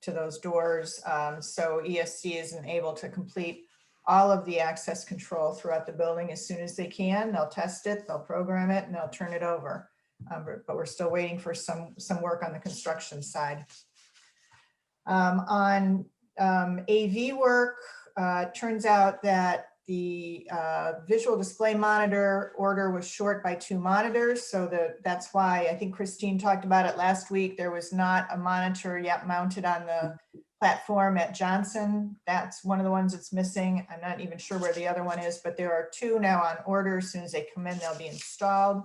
those doors. So ESC isn't able to complete all of the access control throughout the building as soon as they can. They'll test it, they'll program it, and they'll turn it over. But we're still waiting for some work on the construction side. On AV work, turns out that the visual display monitor order was short by 2 monitors. So that's why I think Christine talked about it last week. There was not a monitor yet mounted on the platform at Johnson. That's one of the ones that's missing. I'm not even sure where the other one is, but there are 2 now on order. As soon as they come in, they'll be installed.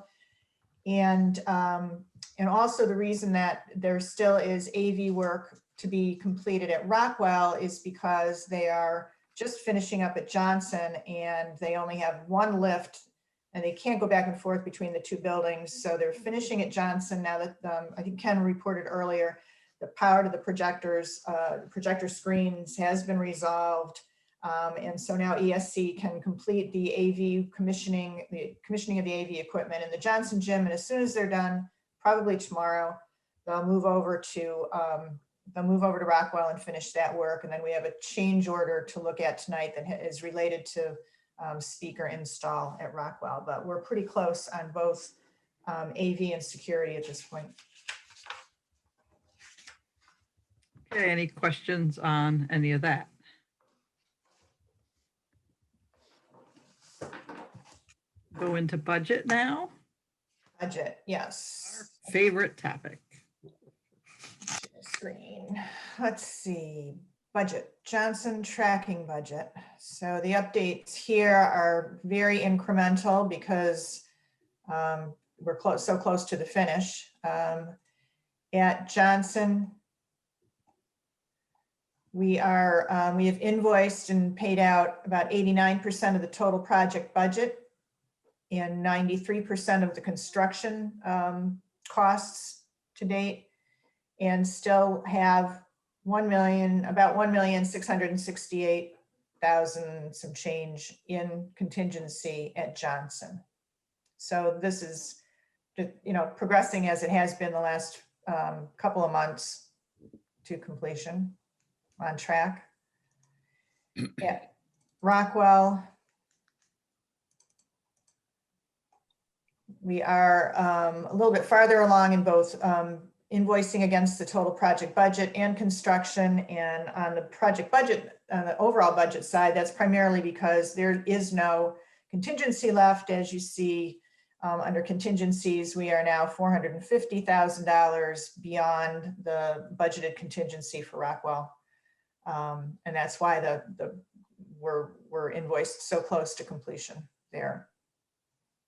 And also the reason that there still is AV work to be completed at Rockwell is because they are just finishing up at Johnson and they only have 1 lift and they can't go back and forth between the 2 buildings. So they're finishing at Johnson now that I think Ken reported earlier, the power to the projectors, projector screens has been resolved. And so now ESC can complete the AV commissioning, the commissioning of the AV equipment in the Johnson gym. And as soon as they're done, probably tomorrow, they'll move over to Rockwell and finish that work. And then we have a change order to look at tonight that is related to speaker install at Rockwell. But we're pretty close on both AV and security at this point. Okay, any questions on any of that? Go into budget now. Budget, yes. Favorite topic. Screen. Let's see. Budget, Johnson tracking budget. So the updates here are very incremental because we're so close to the finish. At Johnson, we have invoiced and paid out about 89% of the total project budget. and 93% of the construction costs to date, and still have about 1,668,000 some change in contingency at Johnson. So this is, progressing as it has been the last couple of months to completion, on track. Yeah, Rockwell. We are a little bit farther along in both invoicing against the total project budget and construction. And on the project budget, on the overall budget side, that's primarily because there is no contingency left. As you see, under contingencies, we are now $450,000 beyond the budgeted contingency for Rockwell. And that's why we're invoiced so close to completion there,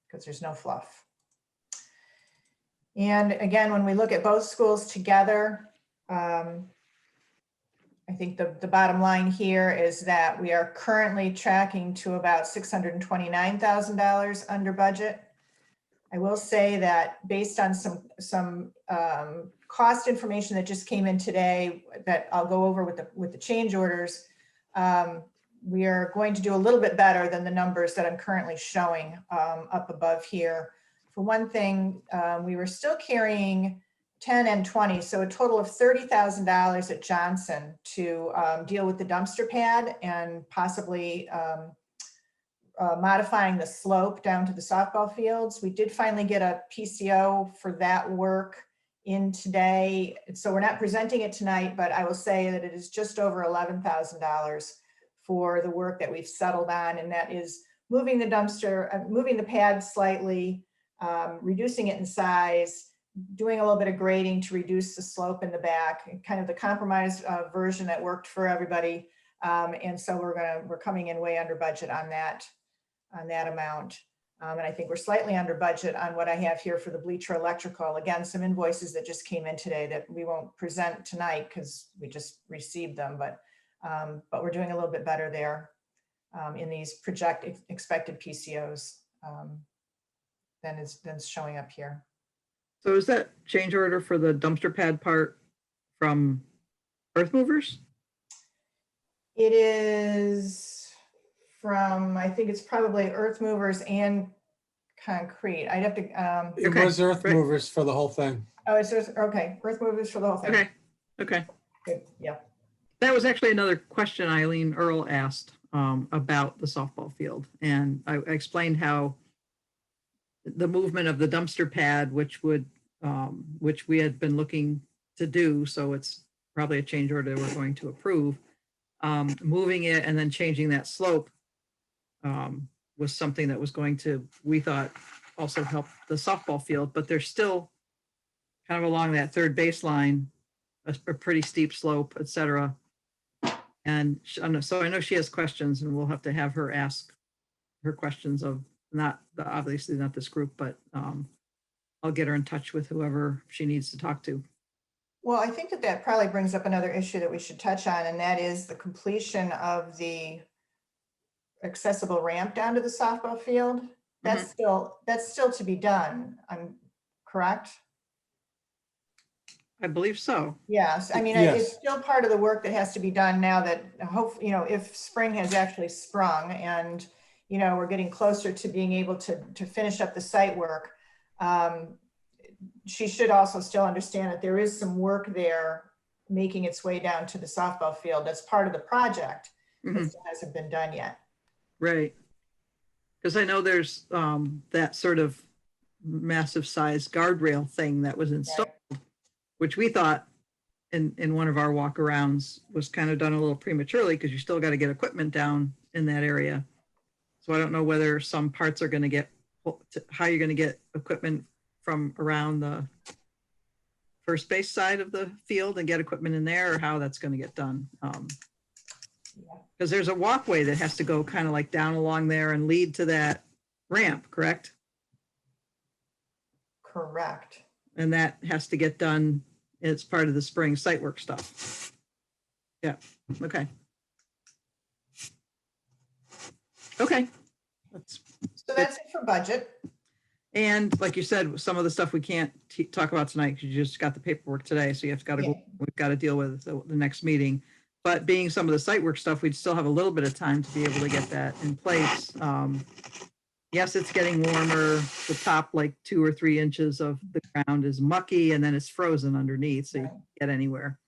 because there's no fluff. And again, when we look at both schools together, I think the bottom line here is that we are currently tracking to about $629,000 under budget. I will say that based on some cost information that just came in today that I'll go over with the change orders, we are going to do a little bit better than the numbers that I'm currently showing up above here. For one thing, we were still carrying 10 and 20, so a total of $30,000 at Johnson to deal with the dumpster pad and possibly modifying the slope down to the softball fields. We did finally get a PCO for that work in today. So we're not presenting it tonight, but I will say that it is just over $11,000 for the work that we've settled on. And that is moving the dumpster, moving the pad slightly, reducing it in size, doing a little bit of grading to reduce the slope in the back, kind of the compromised version that worked for everybody. And so we're coming in way under budget on that amount. And I think we're slightly under budget on what I have here for the bleacher electrical. Again, some invoices that just came in today that we won't present tonight because we just received them, but we're doing a little bit better there in these expected PCOs than is showing up here. So is that change order for the dumpster pad part from Earth Movers? It is from, I think it's probably Earth Movers and concrete. I'd have to. It was Earth Movers for the whole thing. Oh, it's okay. Earth Movers for the whole thing. Okay. Good. Yeah. That was actually another question Eileen Earl asked about the softball field. And I explained how the movement of the dumpster pad, which we had been looking to do, so it's probably a change order we're going to approve. Moving it and then changing that slope was something that was going to, we thought, also help the softball field, but there's still kind of along that third baseline, a pretty steep slope, et cetera. And so I know she has questions, and we'll have to have her ask her questions of obviously not this group, but I'll get her in touch with whoever she needs to talk to. Well, I think that probably brings up another issue that we should touch on, and that is the completion of the accessible ramp down to the softball field. That's still to be done. I'm correct? I believe so. Yes. I mean, Yes. it's still part of the work that has to be done now that hopefully, if spring has actually sprung and, we're getting closer to being able to finish up the site work. She should also still understand that there is some work there making its way down to the softball field. That's part of the project. That still hasn't been done yet. Right. Because I know there's that sort of massive size guardrail thing that was installed, which we thought in one of our walkarounds was kind of done a little prematurely because you still got to get equipment down in that area. So I don't know whether some parts are going to get, how you're going to get equipment from around the first base side of the field and get equipment in there, or how that's going to get done. Because there's a walkway that has to go kind of like down along there and lead to that ramp, correct? Correct. And that has to get done. It's part of the spring site work stuff. Yeah. Okay. Okay. That's So that's it for budget. And like you said, some of the stuff we can't talk about tonight because you just got the paperwork today. So we've got to deal with the next meeting. But being some of the site work stuff, we'd still have a little bit of time to be able to get that in place. Yes, it's getting warmer. The top like 2 or 3 inches of the ground is mucky and then it's frozen underneath. So you can't get anywhere.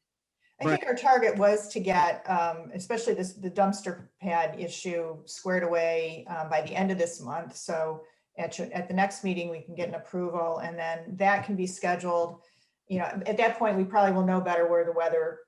I think our target was to get, especially the dumpster pad issue squared away by the end of this month. So at the next meeting, we can get an approval and then that can be scheduled. You know, at that point, we probably will know better where the weather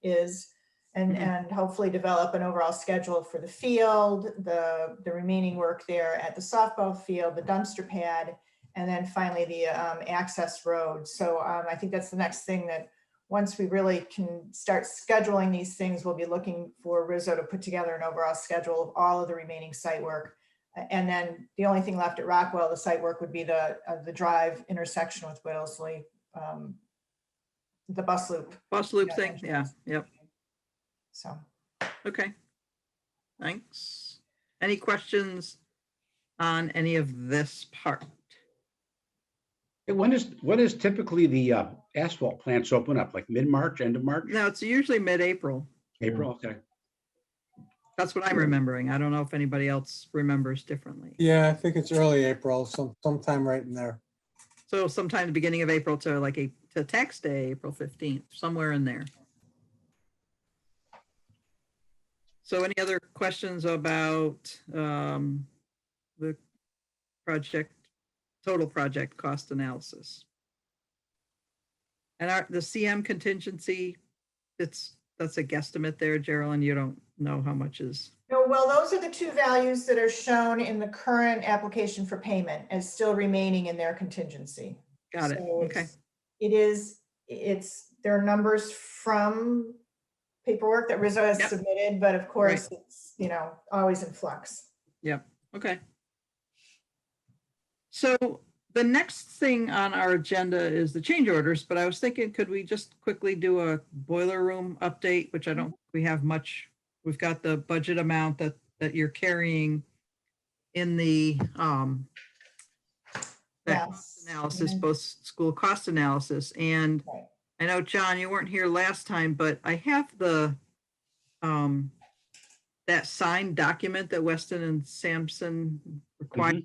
is and hopefully develop an overall schedule for the field, the remaining work there at the softball field, the dumpster pad, and then finally the access road. So I think that's the next thing that once we really can start scheduling these things, we'll be looking for Rizzo to put together an overall schedule of all of the remaining site work. And then the only thing left at Rockwell, the site work would be the drive intersection with Whittlesley, the bus loop. Bus loop thing, yeah, yep. So. Okay, thanks. Any questions on any of this part? When is typically the asphalt plants open up? Like mid-March, end of March? No, it's usually mid-April. April, okay. That's what I'm remembering. I don't know if anybody else remembers differently. Yeah, I think it's early April, sometime right in there. So sometime the beginning of April to like to tax day, April 15th, somewhere in there. So any other questions about the project, total project cost analysis? And the CM contingency, that's a guesstimate there, Geraldine. You don't know how much is. No, well, those are the 2 values that are shown in the current application for payment as still remaining in their contingency. Got it. So Okay. There are numbers from paperwork that Rizzo has submitted, but of course it's, you know, always in flux. Yep. Okay. So the next thing on our agenda is the change orders, but I was thinking, could we just quickly do a boiler room update, which I don't think we have much. We've got the budget amount that you're carrying in the that cost analysis, both school cost analysis. And I know, John, you weren't here last time, but I have the that signed document that Weston and Sampson required.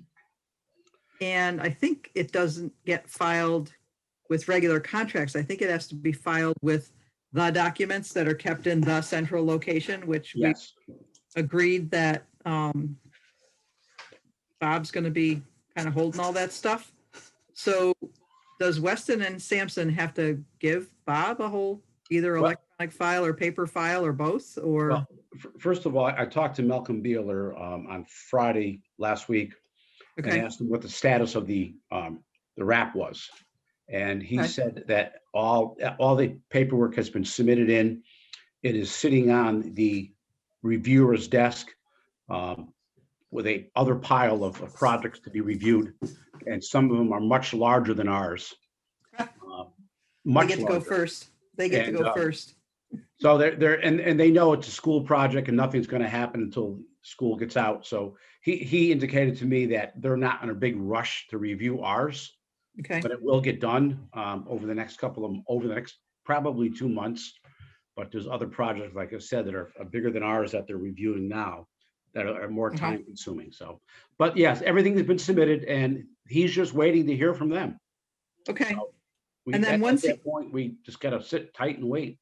And I think it doesn't get filed with regular contracts. I think it has to be filed with the documents that are kept in the central location, which we agreed that Bob's going to be kind of holding all that stuff. So does Weston and Sampson have to give Bob a whole either electronic file or paper file or both? Or well, first of all, I talked to Malcolm Beeler on Friday last week. And asked him what the status of the wrap was. And he said that all the paperwork has been submitted in. It is sitting on the reviewer's desk with a other pile of projects to be reviewed. And some of them are much larger than ours. They get to go first. They get to go first. So and they know it's a school project and nothing's going to happen until school gets out. So he indicated to me that they're not in a big rush to review ours, but it will get done over the next probably 2 months. But there's other projects, like I said, that are bigger than ours that they're reviewing now that are more time consuming. So, but yes, everything has been submitted and he's just waiting to hear from them. Okay. So and then once at that point, we just got to sit tight and wait.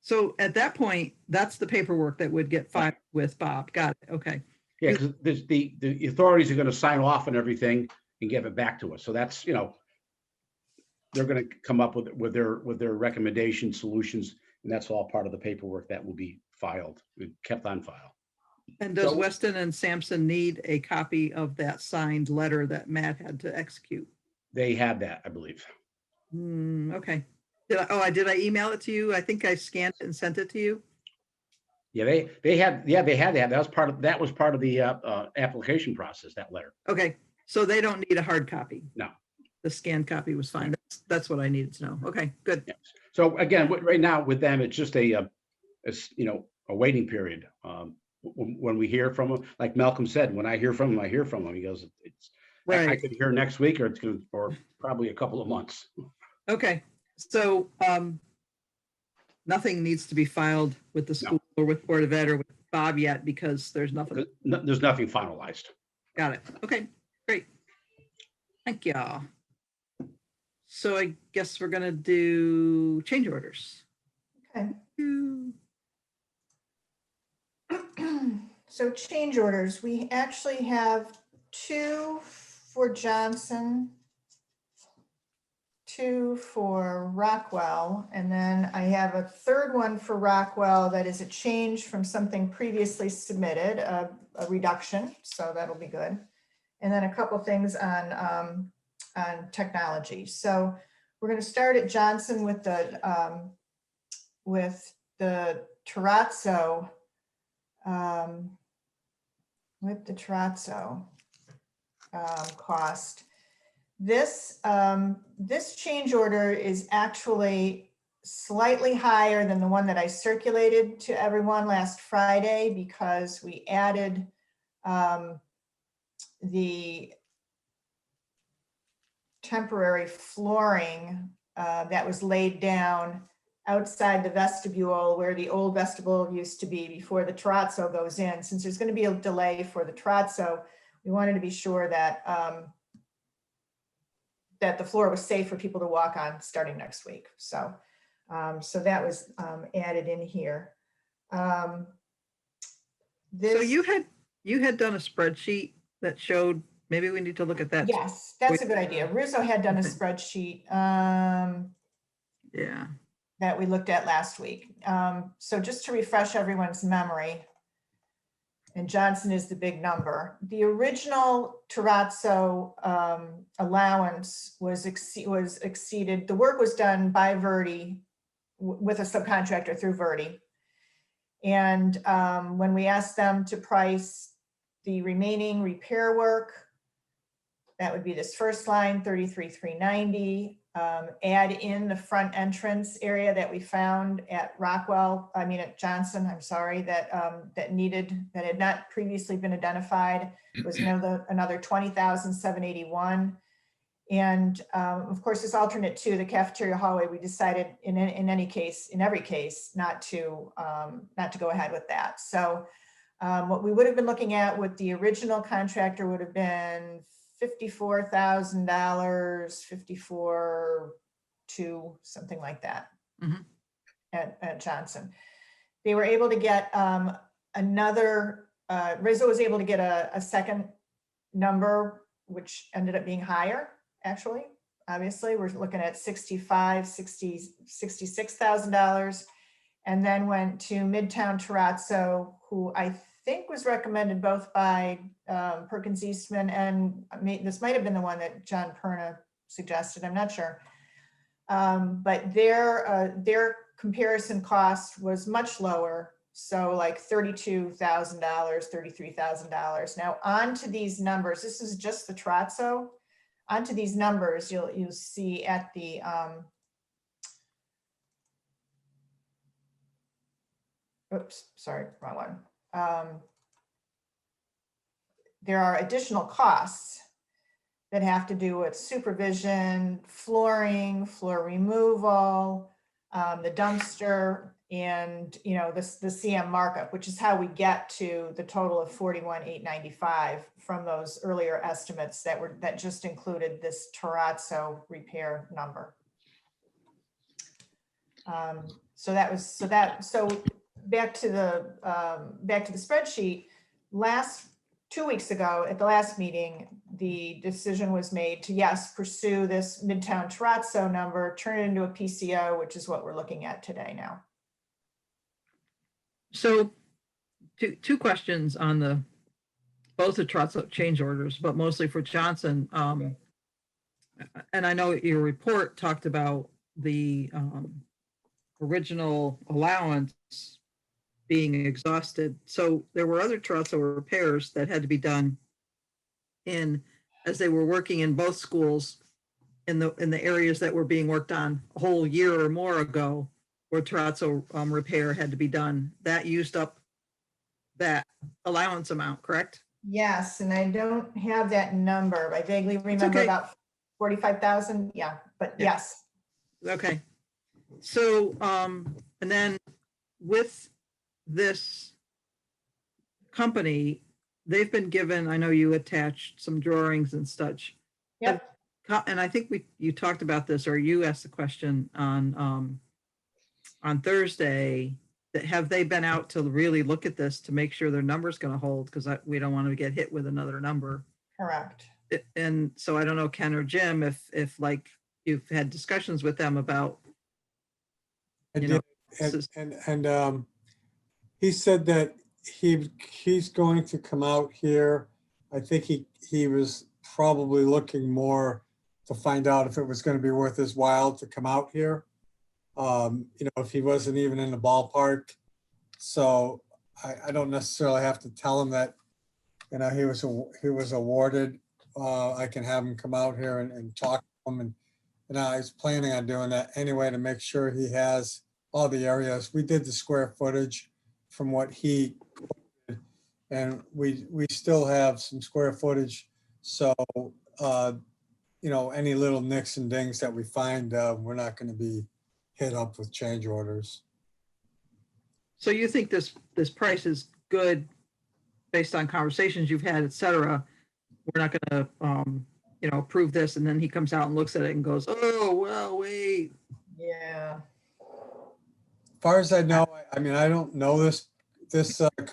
So at that point, that's the paperwork that would get filed with Bob. Got it. Okay. Yeah, because the authorities are going to sign off on everything and give it back to us. So that's, you know, they're going to come up with their recommendation solutions, and that's all part of the paperwork that will be filed, kept on file. And does Weston and Sampson need a copy of that signed letter that Matt had to execute? They had that, I believe. Okay. Did I email it to you? I think I scanned it and sent it to you. Yeah, they had that. That was part of the application process, that letter. Okay, so they don't need a hard copy. No. The scanned copy was fine. That's what I needed to know. Okay, good. Yes. So again, right now with them, it's just a waiting period. when we hear from him, like Malcolm said, when I hear from him, I hear from him. He goes, I Right. could hear next week or it's gonna, or probably a couple of months. Okay, so nothing needs to be filed with the school or with Board of Ed or with Bob yet because there's nothing. There's nothing finalized. Got it. Okay, great. Thank you. So I guess we're gonna do change orders. Okay. So change orders, we actually have 2 for Johnson, 2 for Rockwell, and then I have a third one for Rockwell that is a change from something previously submitted, a reduction, so that'll be good. And then a couple things on technology. So we're going to start at Johnson with the Terrazzo. Cost. This change order is actually slightly higher than the one that I circulated to everyone last Friday because we added the temporary flooring that was laid down outside the vestibule where the old vestibule used to be before the terrazzo goes in. Since there's going to be a delay for the terrazzo, we wanted to be sure that that the floor was safe for people to walk on starting next week. So, so that was added in here. So you had done a spreadsheet that showed, maybe we need to look at that. Yes, that's a good idea. Russo had done a spreadsheet. Yeah. That we looked at last week. So just to refresh everyone's memory, and Johnson is the big number. The original terrazzo allowance was exceeded. The work was done by Verdi with a subcontractor through Verdi. And when we asked them to price the remaining repair work, that would be this first line, 33,390. Add in the front entrance area that we found at at Johnson, I'm sorry, that had not previously been identified, was another 20,781. And of course, this alternate 2, the cafeteria hallway, we decided in every case, not to go ahead with that. So what we would have been looking at with the original contractor would have been $54,000, 54,200, something like that. Mhm. At Johnson. They were able to get Rizzo was able to get a second number, which ended up being higher, actually. Obviously, we're looking at $66,000, and then went to Midtown Terrazzo, who I think was recommended both by Perkins Eastman and this might have been the one that John Perna suggested, I'm not sure. But their comparison cost was much lower. So like $32,000, $33,000. Now onto these numbers, this is just the terrazzo. Onto these numbers, you'll see at the, oops, sorry, wrong one. There are additional costs that have to do with supervision, flooring, floor removal, the dumpster, and the CM markup, which is how we get to the total of 41,895 from those earlier estimates that just included this terrazzo repair number. So back to the spreadsheet. 2 weeks ago at the last meeting, the decision was made to, yes, pursue this Midtown Terrazzo number, turn it into a PCO, which is what we're looking at today now. So two questions on both the terrazzo change orders, but mostly for Johnson. And I know your report talked about the original allowance being exhausted. So there were other terrazzo repairs that had to be done as they were working in both schools in the areas that were being worked on a whole year or more ago, where terrazzo repair had to be done. That used up that allowance amount, correct? Yes, and I don't have that number. I vaguely remember okay. about 45,000. Yeah, but Yeah. yes. Okay. So, and then with this company, they've been given, I know you attached some drawings and such. Yep. And I think you talked about this, or you asked the question on Thursday, that have they been out to really look at this to make sure their number's going to hold? Because we don't want to get hit with another number. Correct. And so I don't know, Ken or Jim, if like you've had discussions with them about, I you know, did, and he said that he's going to come out here. I think he was probably looking more to find out if it was going to be worth his while to come out here. You know, if he wasn't even in the ballpark. So I don't necessarily have to tell him that, you know, he was awarded. I can have him come out here and talk to him, and you know, I was planning on doing that anyway to make sure he has all the areas. We did the square footage from what he quoted, and we still have some square footage. So, you know, any little nicks and dings that we find, we're not going to be hit up with change orders. so you think this price is good based on conversations you've had, et cetera. We're not going to, you know, approve this, and then he comes out and looks at it and goes, oh, well, wait. Yeah. As far as I know, I mean, I don't know this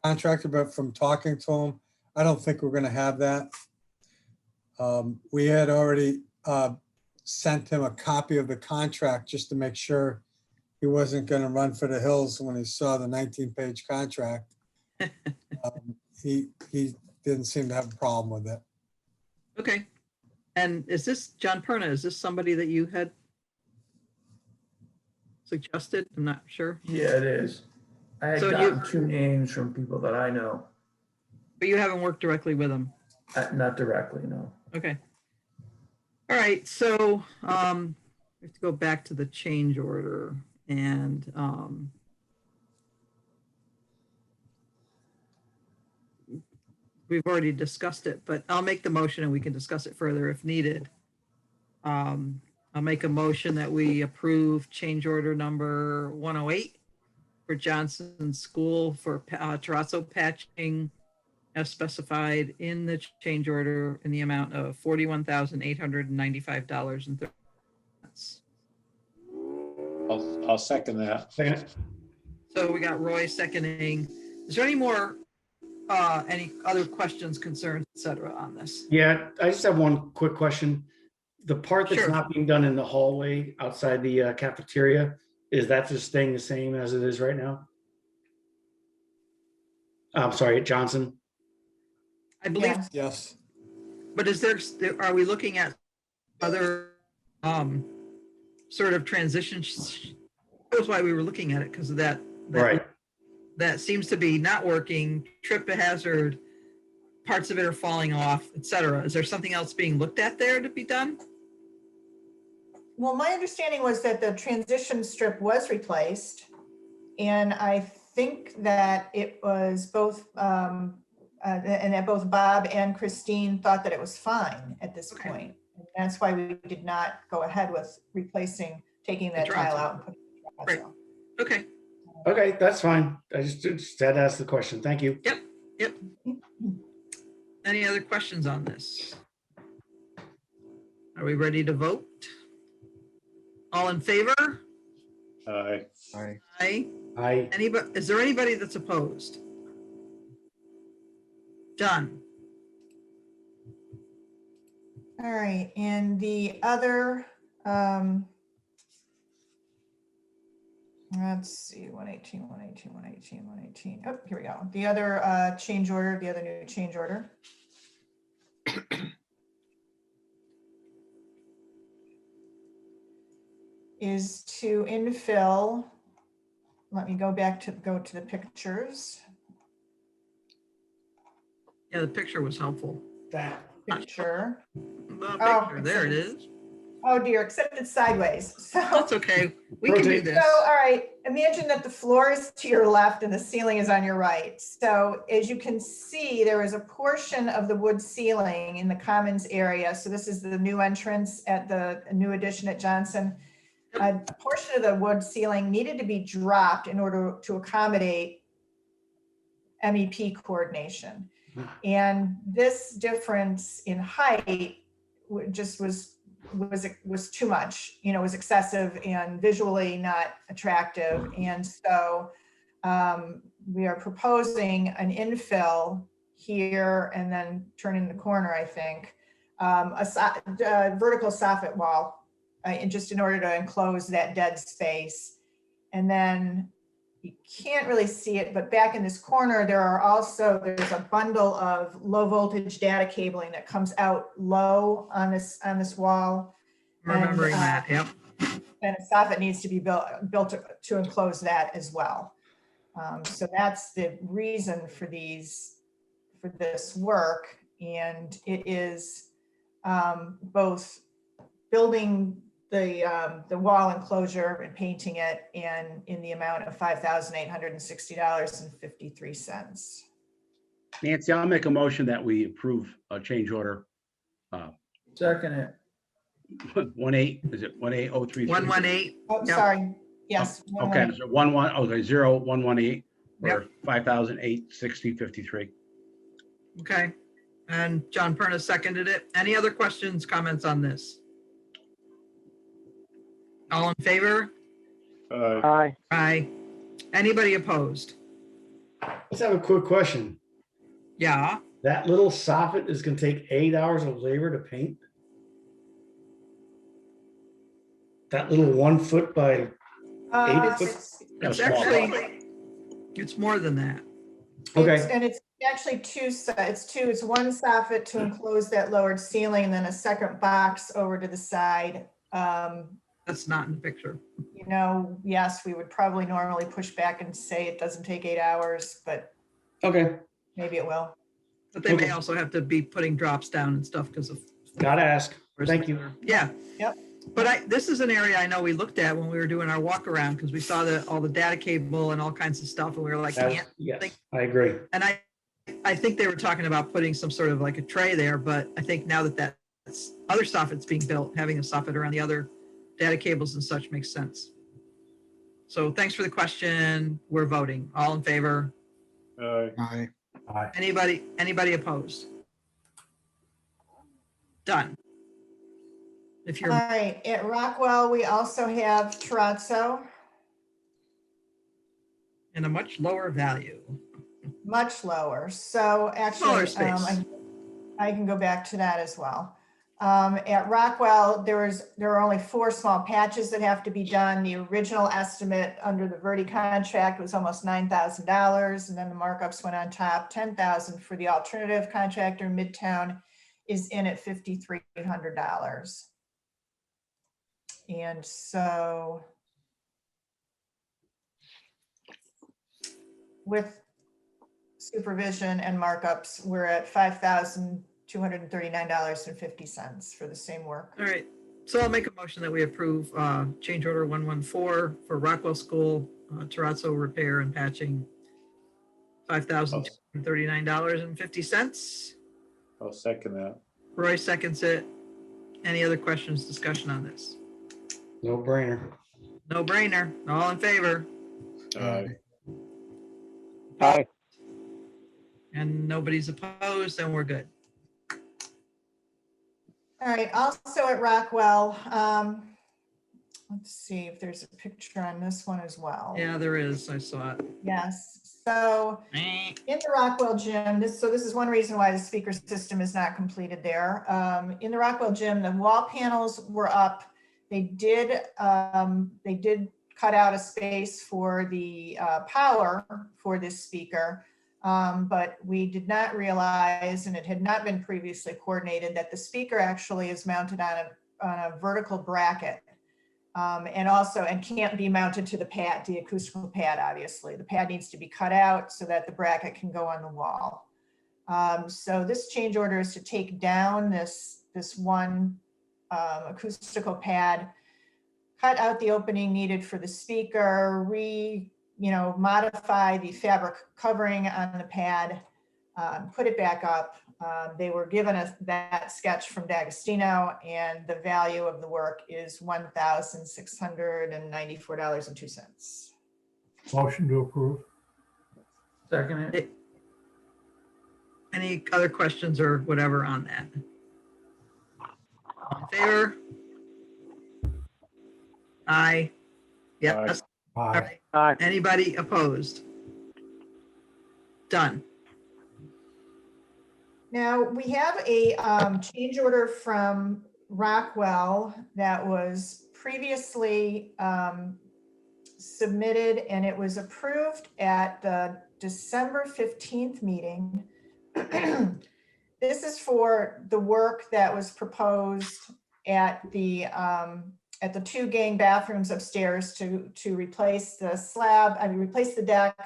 contractor, but from talking to him, I don't think we're going to have that. We had already sent him a copy of the contract just to make sure he wasn't going to run for the hills when he saw the 19-page contract. He didn't seem to have a problem with it. Okay. And is this John Perna? Is this somebody that you had suggested? I'm not sure. Yeah, it is. I had So gotten two names from people that I know. But you haven't worked directly with him. Not directly, no. Okay. All right. So we have to go back to the change order, and we've already discussed it, but I'll make the motion and we can discuss it further if needed. I'll make a motion that we approve change order number 108 for Johnson School for terrazzo patching as specified in the change order in the amount of $41,895.30. I'll second that. So we got Roy seconding. Is there any more, any other questions, concerns, et cetera, on this? Yeah, I just have one quick question. The part that's Sure. not being done in the hallway outside the cafeteria, is that just staying the same as it is right now? I'm sorry, at Johnson? I believe, Yes. but is there, are we looking at other sort of transitions? That's why we were looking at it, because of that. Right. That seems to be not working, trip hazard, parts of it are falling off, et cetera. Is there something else being looked at there to be done? Well, my understanding was that the transition strip was replaced. And I think that it was both, and that both Bob and Christine thought that it was fine at this point. And that's why we did not go ahead with replacing, taking that tile out and putting it in. Right. Okay. Okay, that's fine. I just had to ask the question. Thank you. Yep. Any other questions on this? Are we ready to vote? All in favor? Aye. Aye. Aye. Aye. Anybody, is there anybody that's opposed? Done. All right, and the other, let's see, 118. Oh, here we go. The other change order, the other new change order. Is to infill, let me go to the pictures. Yeah, the picture was helpful. That Picture. The Oh, picture, there it is. Oh dear, except it's sideways. So, That's okay. We can do Rotate. this. so, all right, imagine that the floor is to your left and the ceiling is on your right. So as you can see, there is a portion of the wood ceiling in the commons area. So this is the new entrance at the new addition at Johnson. A portion of the wood ceiling needed to be dropped in order to accommodate MEP coordination. And this difference in height just was too much, you know, was excessive and visually not attractive. And so we are proposing an infill here and then turning the corner, I think, a vertical soffit wall, and just in order to enclose that dead space. And then you can't really see it, but back in this corner, there's a bundle of low voltage data cabling that comes out low on this wall. Remembering that, yep. And a soffit needs to be built to enclose that as well. So that's the reason for this work. And it is both building the wall enclosure and painting it in the amount of $5,860.53. Nancy, I'll make a motion that we approve a change order. Second it. 18, is it 18033? 118. Oh, Yep. sorry. Yes. Okay, so 0118 Yep. for 5,860.53. Okay. And John Perna seconded it. Any other questions, comments on this? All in favor? Aye. Aye. Anybody opposed? Let's have a quick question. Yeah. That little soffit is gonna take 8 hours of labor to paint? That little 1 foot by 8 foot? It's actually, it's more than that. Okay. And it's actually it's one soffit to enclose that lowered ceiling and then a second box over to the side. That's not in the picture. You know, yes, we would probably normally push back and say it doesn't take 8 hours, but Okay, maybe it will. But they may Okay. also have to be putting drops down and stuff because of. gotta ask. Thank you. Yeah. Yep. But this is an area I know we looked at when we were doing our walk around because we saw all the data cable and all kinds of stuff and we were like, Yes, I agree. and I think they were talking about putting some sort of like a tray there, but I think now that other soffit's being built, having a soffit around the other data cables and such makes sense. So thanks for the question. We're voting. All in favor? Aye. Anybody opposed? Done. If All you're, right, at Rockwell, we also have terrazzo, in a much lower value. much lower. So Smaller actually, space. I can go back to that as well. At Rockwell, there are only 4 small patches that have to be done. The original estimate under the Verdi contract was almost $9,000, and then the markups went on top, $10,000 for the alternative contractor. Midtown is in at $5,300. And so with supervision and markups, we're at $5,239.50 for the same work. All right. So I'll make a motion that we approve change order 114 for Rockwell School terrazzo repair and patching, $5,239.50. I'll second that. Roy seconds it. Any other questions, discussion on this? No brainer. No brainer. All in favor? Aye. Aye. And nobody's opposed, then we're good. All right, also at Rockwell, let's see if there's a picture on this one as well. Yeah, there is. I saw it. Yes, so in the Rockwell gym, this is one reason why the speaker system is not completed there. In the Rockwell gym, the wall panels were up. They did cut out a space for the power for this speaker. But we did not realize, and it had not been previously coordinated, that the speaker actually is mounted on a vertical bracket, and can't be mounted to the pad, the acoustical pad. Obviously, the pad needs to be cut out so that the bracket can go on the wall. So this change order is to take down this one acoustical pad, cut out the opening needed for the speaker, modify the fabric covering on the pad, put it back up. They were given us that sketch from D'Agostino, and the value of the work is $1,694.02. Motion to approve. Second it. Any other questions or whatever on that? All in favor? Aye. Yes. All Aye. right. Aye. Anybody opposed? Done. Now, we have a change order from Rockwell that was previously submitted, and it was approved at the December 15th meeting. This is for the work that was proposed at the 2 gang bathrooms upstairs to replace the slab, replace the deck,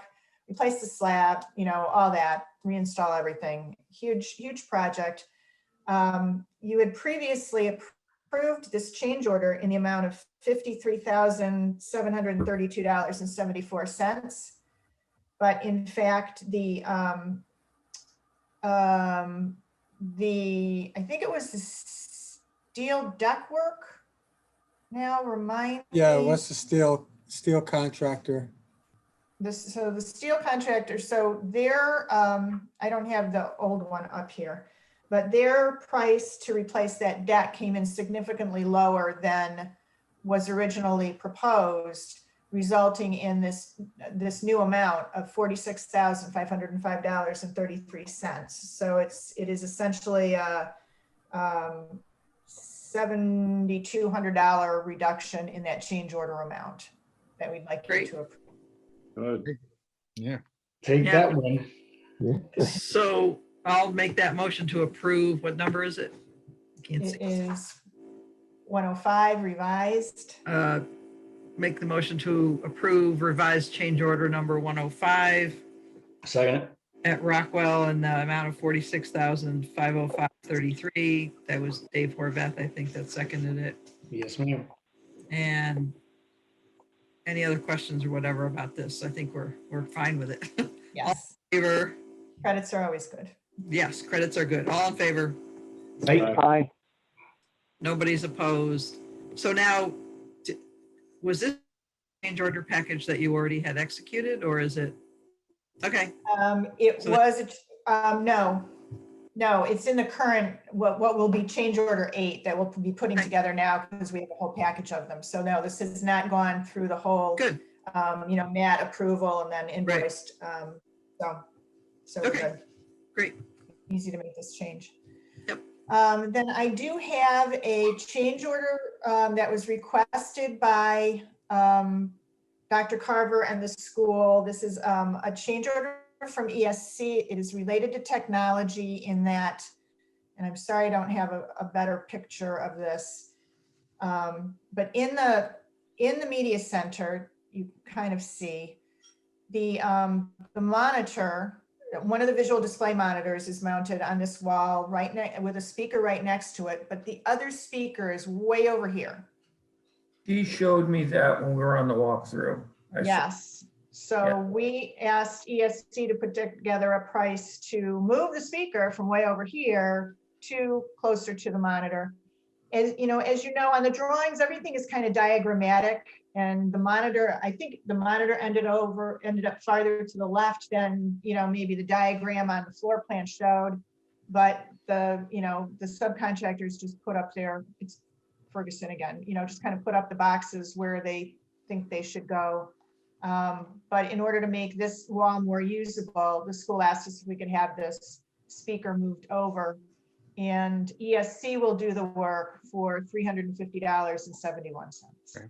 replace the slab, all that, reinstall everything. Huge project. You had previously approved this change order in the amount of $53,732.74. But in fact, I think it was the steel deck work. Now remind Yeah, me. what's the steel contractor? So the steel contractor, so their, I don't have the old one up here, but their price to replace that deck came in significantly lower than was originally proposed, resulting in this new amount of $46,505.33. So it is essentially a $7,200 reduction in that change order amount that we'd like you to approve. Good. Yeah. Take Yeah. that one. So I'll make that motion to approve. What number is it? Can't It see. is 105 revised. Make the motion to approve revised change order number 105 Second. at Rockwell in the amount of $46,505.33. That was Dave Horvath, I think, that seconded it. Yes, ma'am. And any other questions or whatever about this? I think we're fine with it. Yes, Favor? credits are always good. Yes, credits are good. All in favor? Hey, Aye. Nobody's opposed. So now, was this change order package that you already had executed, or is it? Okay, It So was, no, it's in the current, what will be change order 8 that we'll be putting together now because we have a whole package of them. So no, this has not gone through the whole, good. MAT approval and then invoiced. So we're Okay. good. Great. Easy to make this change. Yep. Then I do have a change order that was requested by Dr. Carver and the school. This is a change order from ESC. It is related to technology in that, and I'm sorry I don't have a better picture of this, but in the media center, you kind of see the monitor. One of the visual display monitors is mounted on this wall with a speaker right next to it, but the other speaker is way over here. He showed me that when we were on the walkthrough. Yes. So Yeah. we asked ESC to put together a price to move the speaker from way over here to closer to the monitor. As you know, on the drawings, everything is kind of diagrammatic, and the monitor, I think the monitor ended up farther to the left than, maybe the diagram on the floor plan showed. But the subcontractors just put up it's Ferguson again, just kind of put up the boxes where they think they should go. But in order to make this wall more usable, the school asked us if we could have this speaker moved over, and ESC will do the work for $350.71.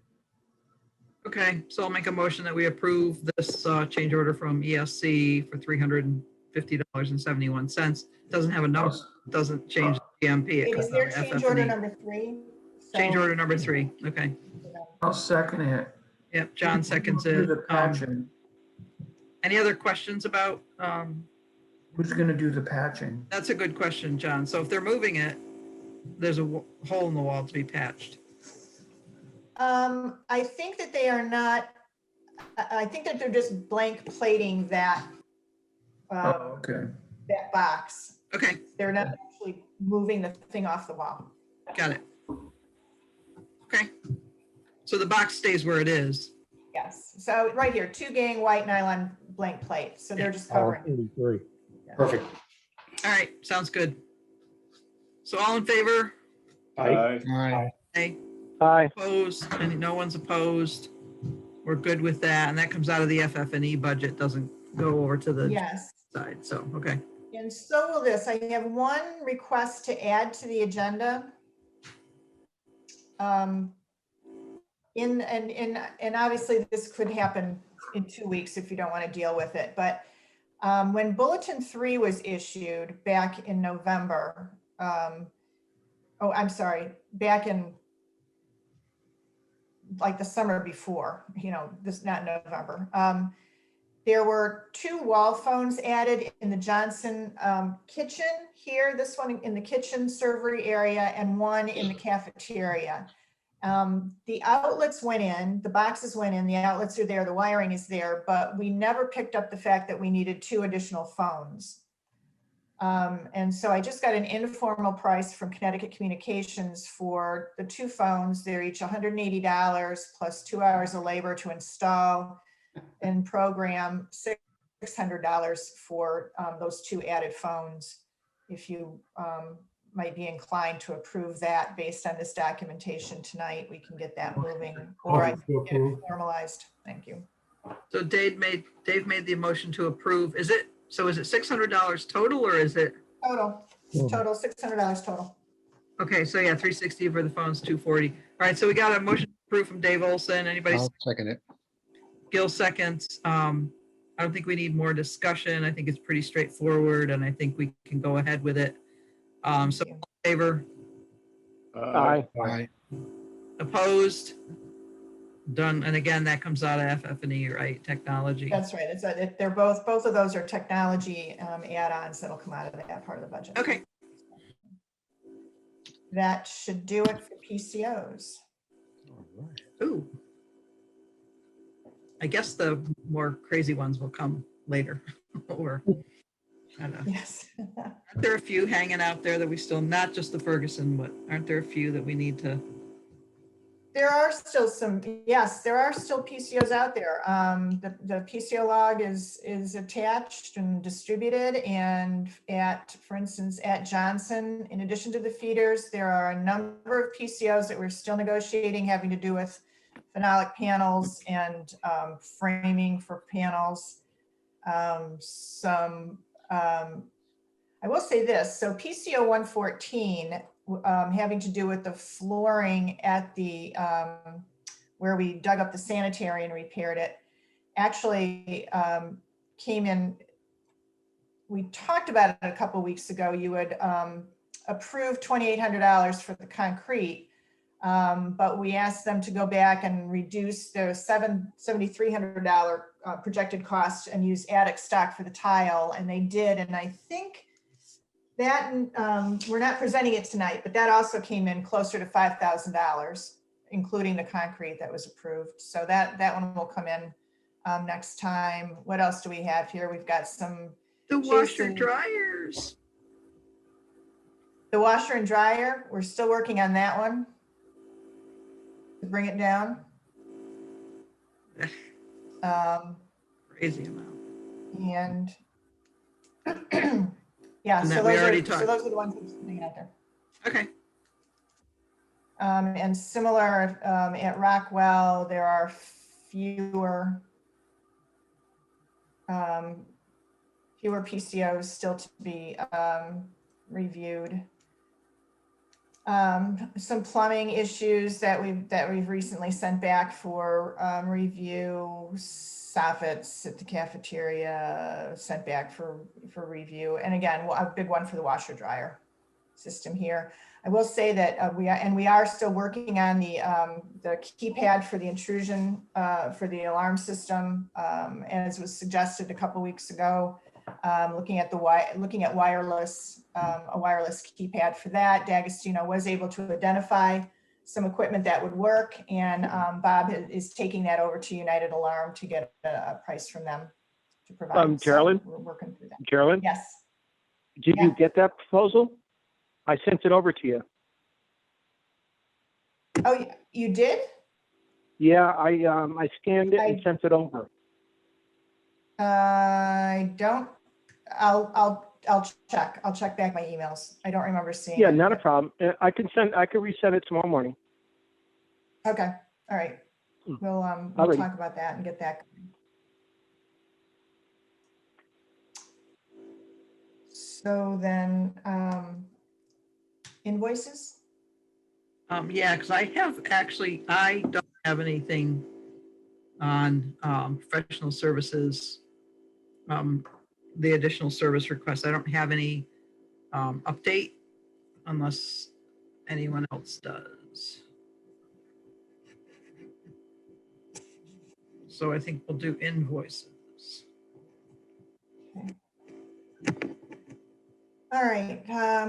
Okay, so I'll make a motion that we approve this change order from ESC for $350.71. Doesn't have a number, doesn't change the GMP. It is their change order number 3. Change order number 3, okay. I'll second it. Yep, John seconds Do it. the patching. Any other questions about, Who's gonna do the patching? that's a good question, John. So if they're moving it, there's a hole in the wall to be patched? I think that they are not, I think that they're just blank plating that, Okay. that box. Okay, They're not actually moving the thing off the wall. got it. Okay. So the box stays where it is. Yes, so right here, 2 gang white nylon blank plate, so they're just covering. 33. Perfect. All right, sounds good. So all in favor? Aye. Aye. Aye. Aye. Opposed? And no one's opposed? We're good with that, and that comes out of the FF&E budget, doesn't go over to the Yes, side, so, okay. and so will this. I have one request to add to the agenda. And obviously this could happen in 2 weeks if you don't want to deal with it, but when Bulletin 3 was issued back in November, oh, I'm sorry, back in like the summer before, you know, this, not November. There were 2 wall phones added in the Johnson kitchen here, this one in the kitchen servery area and one in the cafeteria. The outlets went in, the boxes went in, the outlets are there, the wiring is there, but we never picked up the fact that we needed 2 additional phones. And so I just got an informal price from Connecticut Communications for the 2 phones. They're each $180 plus 2 hours of labor to install and program, $600 for those 2 added phones. If you might be inclined to approve that based on this documentation tonight, we can get that moving, or I can get it formalized. Thank you. So Dave made the motion to approve. Is it $600 total, or is it? Total, $600 total. Okay, so yeah, 360 for the phones, 240. All right, so we got a motion approved from Dave Olson. Anybody? I'll second it. Gil seconds. I don't think we need more discussion. I think it's pretty straightforward, and I think we can go ahead with it. So all in favor? Aye. Aye. Opposed? Done. And again, that comes out of FF&E, right? Technology. That's right. They're both of those are technology add-ons that'll come out of that part of the budget. Okay. That should do it for PCOs. Ooh. I guess the more crazy ones will come later. Or, I don't know. Yes. Aren't there a few hanging out there that we still, not just the Ferguson, but aren't there a few that we need to? There are still some, yes, there are still PCOs out there. The PCO log is attached and distributed, and for instance, at Johnson, in addition to the feeders, there are a number of PCOs that we're still negotiating having to do with phenolic panels and framing for panels. I will say this, so PCO 114, having to do with the flooring at the, where we dug up the sanitary and repaired it, actually came in, we talked about it a couple weeks ago. You had approved $2,800 for the concrete, but we asked them to go back and reduce their $7,300 projected cost and use attic stock for the tile, and they did. And I think that, we're not presenting it tonight, but that also came in closer to $5,000, including the concrete that was approved. So that one will come in next time. What else do we have here? We've got some. The washer dryers. The washer and dryer, we're still working on that one to bring it down. Crazy amount. And yeah, And so that we those already are talked. the ones that's sitting out there. Okay. And similar at Rockwell, there are fewer PCOs still to be reviewed. Some plumbing issues that we've recently sent back for review. Soffits at the cafeteria sent back for review. And again, a big one for the washer dryer system here. I will say that we are still working on the keypad for the intrusion for the alarm system, as was suggested a couple weeks ago. looking at wireless, a wireless keypad for that. D'Agostino was able to identify some equipment that would work, and Bob is taking that over to United Alarm to get a price from them to provide. So Carolyn? we're working through that. Carolyn, Yes. did Yeah. you get that proposal? I sent it over to you. Oh, you did? Yeah, I scanned it and sent it over. I don't. I'll check. I'll check back my emails. I don't remember seeing. Yeah, it. not a problem. I can resend it tomorrow morning. Okay. All right. We'll Alrighty. talk about that and get that. So then, invoices? Yeah, because I don't have anything on professional services. The additional service requests, I don't have any update unless anyone else does. So I think we'll do invoices. All right,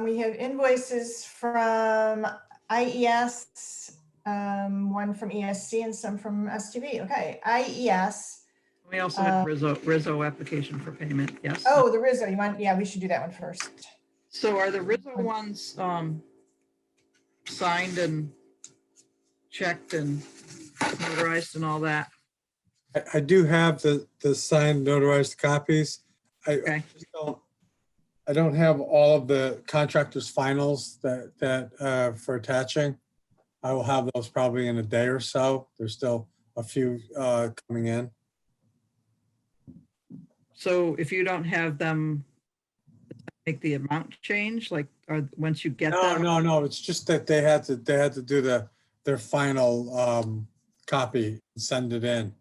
we have invoices from IES, one from ESC and some from STV. Okay, IES. We also have Rizzo application for payment, yes. Oh, the Rizzo, yeah, we should do that one first. So are the Rizzo ones signed and checked and notarized and all that? I do have the signed notarized copies. Okay. I don't have all of the contractor's finals that for attaching. I will have those probably in a day or so. There's still a few coming in. So if you don't have them, make the amount change, like, or once you get them? No. It's just that they had to do their final copy and send it in.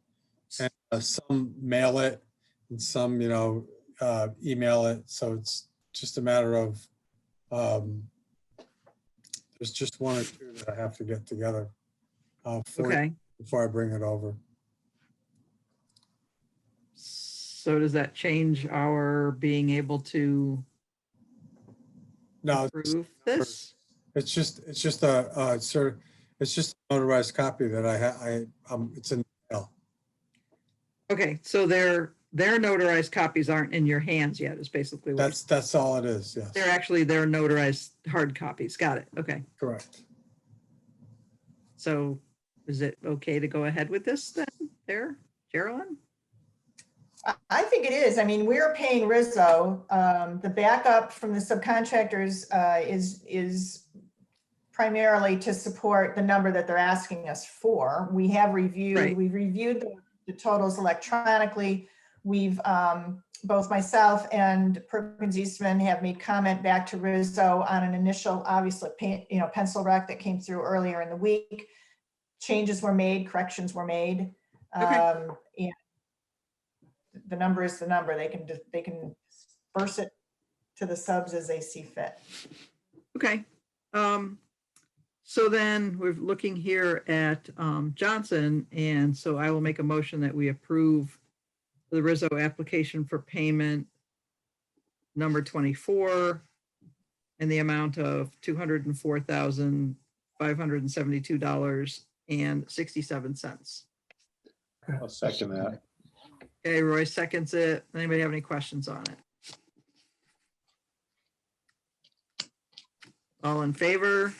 And some mail it and some, email it. So it's just a matter of, there's just one or two that I have to get together before I bring it over. So does that change our being able to approve this? It's just a notarized copy that it's in the mail. Okay, so their notarized copies aren't in your hands yet, is basically what. That's all it is, yes. They're actually their notarized hard copies. Got it. Okay. Correct. So is it okay to go ahead with this then, there, Carolyn? I think it is. I mean, we're paying Rizzo. The backup from the subcontractors is primarily to support the number that they're asking us for. We have reviewed, we've reviewed the totals electronically. We've, both myself and Perkins Eastman have made comment back to Rizzo on an initial, obviously, pencil rec that came through earlier in the week. Changes were made, corrections were made. And the number is the number. They can disperse it to the subs as they see fit. Okay. So then we're looking here at Johnson, and so I will make a motion that we approve the Rizzo application for payment number 24 in the amount of $204,572.67. I'll second that. Okay, Roy seconds it. Anybody have any questions on it? All in favor?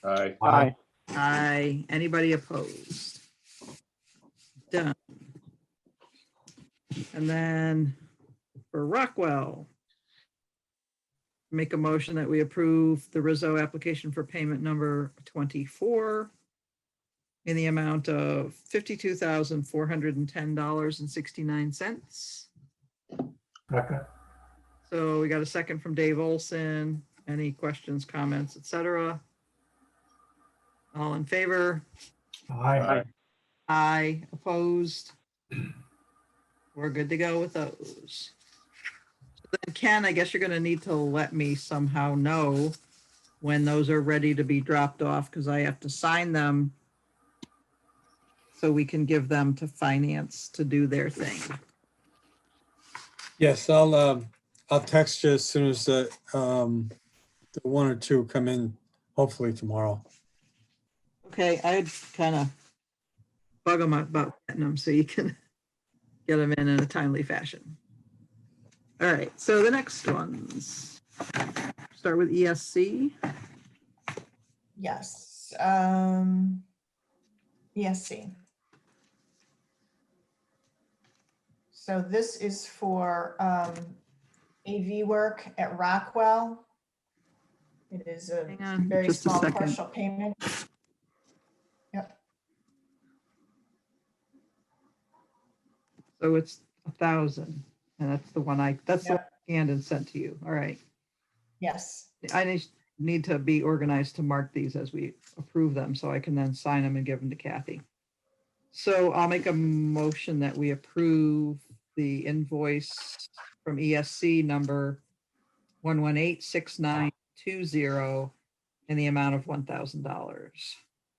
Aye. Aye. Aye. Anybody opposed? Done. And then for Rockwell, make a motion that we approve the Rizzo application for payment number 24 in the amount of $52,410.69. Okay. So we got a second from Dave Olson. Any questions, comments, etc.? All in favor? Aye. Aye. Opposed? We're good to go with those. So then Ken, I guess you're going to need to let me somehow know when those are ready to be dropped off, because I have to sign them so we can give them to finance to do their thing. Yes, I'll I'll text you as soon as the one or two come in, hopefully tomorrow. Okay, I'd kind of bug them about getting them so you can get them in a timely fashion. All right, so the next ones. Start with ESC. Yes. ESC. So this is for AV work at Rockwell. It is a Hang on very just a small second. partial payment. Yep. So it's 1,000, and that's the one that's the one Yep. I scanned and sent to you. All right. Yes. I need to be organized to mark these as we approve them, so I can then sign them and give them to Kathy. So I'll make a motion that we approve the invoice from ESC number 1186920 in the amount of $1,000.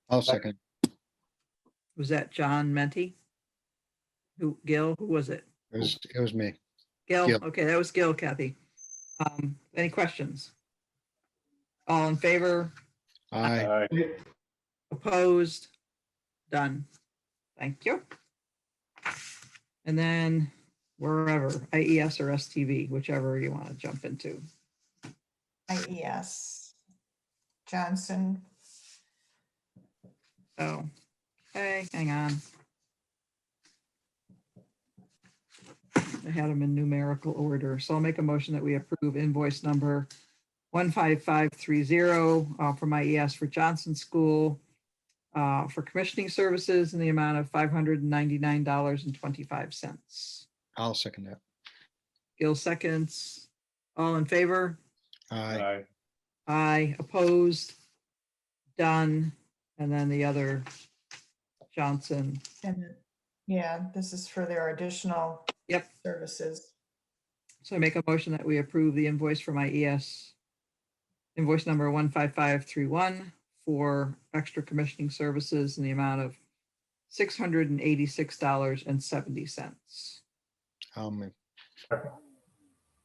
I'll second. Was that John Menti? Gil, who was it? It was me. Gil? Gil. Okay, that was Gil, Kathy. Any questions? All in favor? Aye. Aye. Opposed? Done. Thank you. And then wherever, IES or STV, whichever you want to jump into. IES. Johnson. Oh, okay, hang on. I had them in numerical order, so I'll make a motion that we approve invoice number 15530 from IES for Johnson School for commissioning services in the amount of $599.25. I'll second that. Gil seconds. All in favor? Aye. Aye. Aye. Opposed? Done. And then the other Johnson. And yeah, this is for their additional Yep. services. So I make a motion that we approve the invoice from IES, invoice number 15531 for extra commissioning services in the amount of $686.70. I'll move.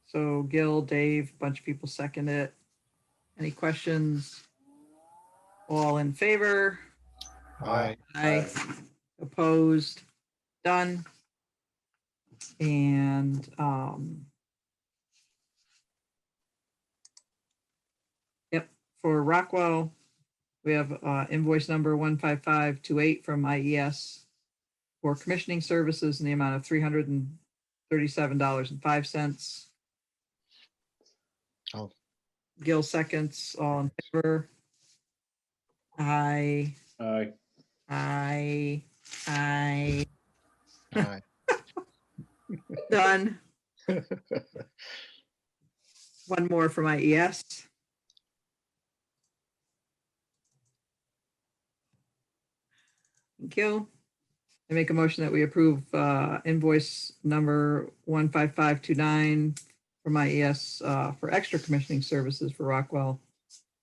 So Gil, Dave, a bunch of people second it. Any questions? All in favor? Aye. Aye. Opposed? Done. And yep, for Rockwell, we have invoice number 15528 from IES for commissioning services in the amount of $337.05. Oh. Gil seconds. All in favor? Aye. Aye. Aye. Aye. Aye. Done. One more from IES. Thank you. I make a motion that we approve invoice number 15529 from IES for extra commissioning services for Rockwell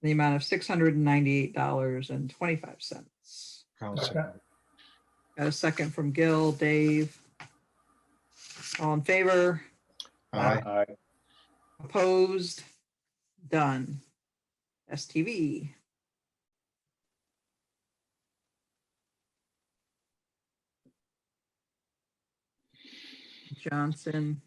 in the amount of $698.25. I'll second. Got a second from Gil, Dave. All in favor? Aye. Aye. Opposed? Done. STV. Johnson.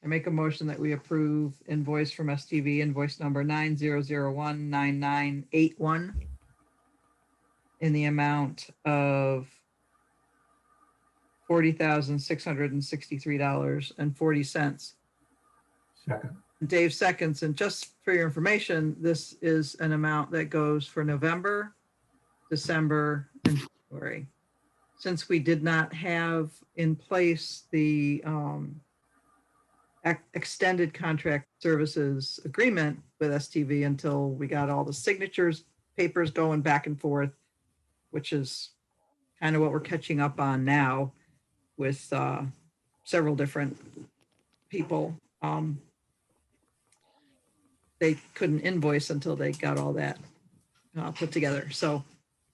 I make a motion that we approve invoice from STV, invoice number 90019981 in the amount of $40,663.40. Second. Dave seconds, and just for your information, this is an amount that goes for November, December, and January. Since we did not have in place the extended contract services agreement with STV until we got all the signatures, papers going back and forth, which is kind of what we're catching up on now with several different people. They couldn't invoice until they got all that put together. So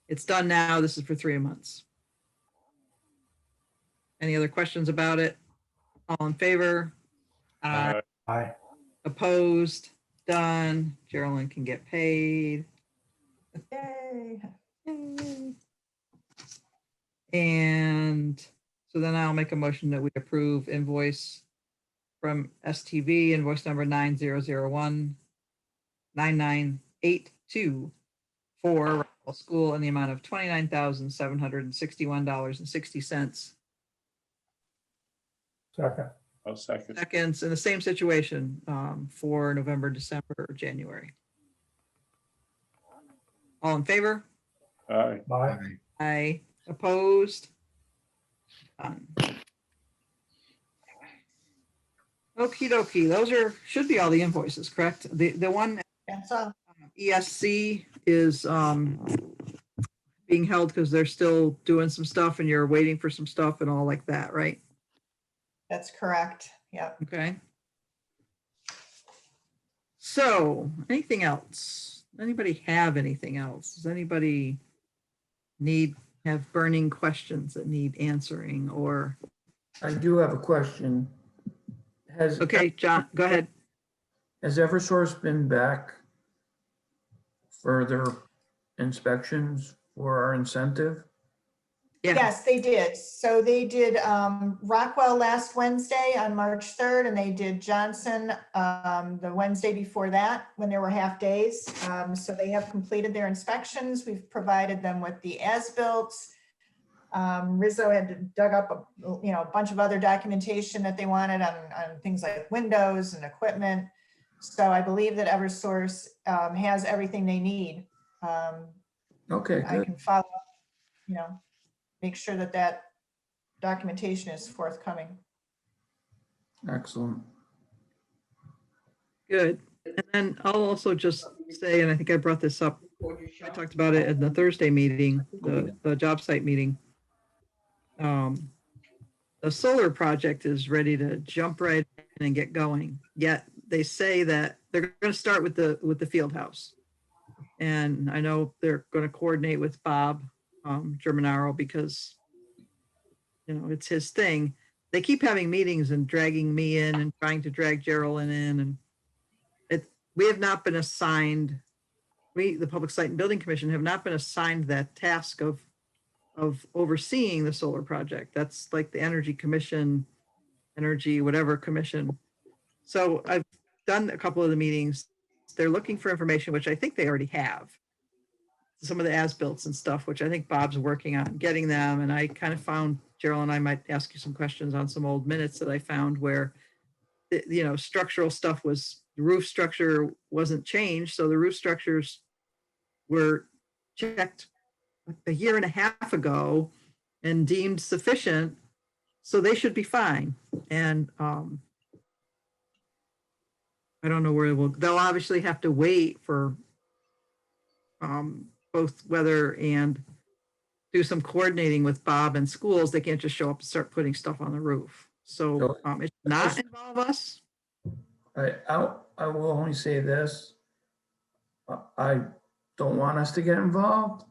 it's done now. This is for 3 months. Any other questions about it? All in favor? Aye. Aye. Opposed? Done. Geraldine can get paid. Yay. Yay. And so then I'll make a motion that we approve invoice from STV, invoice number 9001-9982 for Rockwell School in the amount of $29,761.60. Second. I'll second. Seconds in the same situation for November, December, January. All in favor? Aye. Aye. Aye. Opposed? Done. Okie dokie, those should be all the invoices, correct? The one That's all. ESC is being held because they're still doing some stuff and you're waiting for some stuff and all like that, right? That's correct. Yep. Okay. So, anything else? Anybody have anything else? Does anybody have burning questions that need answering or? I do have a question. Okay, John, go ahead. Has Eversource been back for their inspections for our incentive? Yeah. Yes, they did. So they did Rockwell last Wednesday on March 3rd, and they did Johnson the Wednesday before that when there were half days. So they have completed their inspections. We've provided them with the as-built. Rizzo had dug up a bunch of other documentation that they wanted on things like windows and equipment. So I believe that Eversource has everything they need. Okay, I good. can follow up, make sure that documentation is forthcoming. Excellent. Good. And then I'll also just say, and I think I brought this up, I talked about it at the Thursday meeting, the job site meeting. The solar project is ready to jump right in and get going. Yet they say that they're going to start with the field house. And I know they're going to coordinate with Bob Germanaro because, it's his thing. They keep having meetings and dragging me in and trying to drag Geraldine in. And we have not been assigned, the Public Site and Building Commission have not been assigned that task of overseeing the solar project. That's like the Energy Commission, whatever commission. So I've done a couple of the meetings. They're looking for information, which I think they already have. Some of the as-built and stuff, which I think Bob's working on getting them. And I kind of found, Gerald and I might ask you some questions on some old minutes that I found where, structural stuff the roof structure wasn't changed. So the roof structures were checked a year and a half ago and deemed sufficient. So they should be fine. And I don't know where they'll obviously have to wait for both weather and do some coordinating with Bob and schools. They can't just show up and start putting stuff on the roof. So it should not involve us. I will only say this. I don't want us to get involved,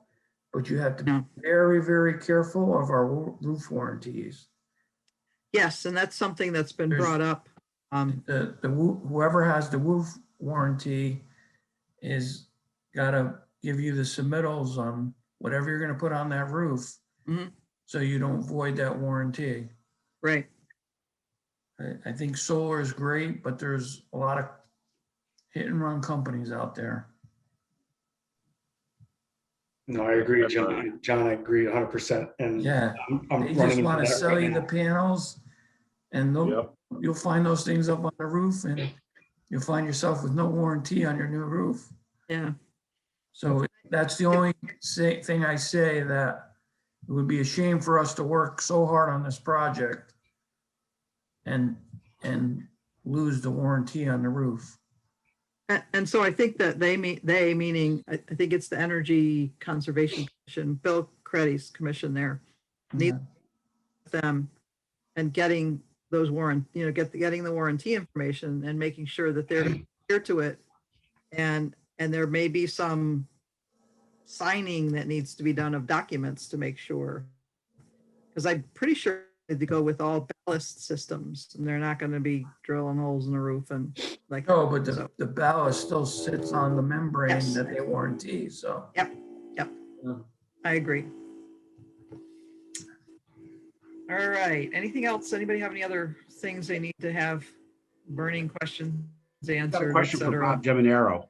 but you have to be very, very careful of our roof warranties. Yes, and that's something that's been brought up. Whoever has the roof warranty is gotta give you the submittals on whatever you're gonna put on that roof. Mhm. So you don't void that warranty. Right. I think solar is great, but there's a lot of hit and run companies out there. No, I agree, John. John, I agree 100%. And Yeah, I'm they running just into want to that sell right you now. the panels and you'll find those things up on the roof and you'll find yourself with no warranty on your new roof. Yeah. So that's the only thing I say, that it would be a shame for us to work so hard on this project and lose the warranty on the roof. And so I think that meaning, I think it's the Energy Conservation Commission, Bill Creddy's commission there. Need them and getting those getting the warranty information and making sure that they're adhere to it. And there may be some signing that needs to be done of documents to make sure. Because I'm pretty sure to go with all ballast systems, and they're not gonna be drilling holes in the roof and like. No, but so- the ballast still sits on the membrane Yes. that they warranty, so. Yep. I agree. All right, anything else? Anybody have any other things they need to have burning questions Got a answered, et question for cetera? Bob Geminaro.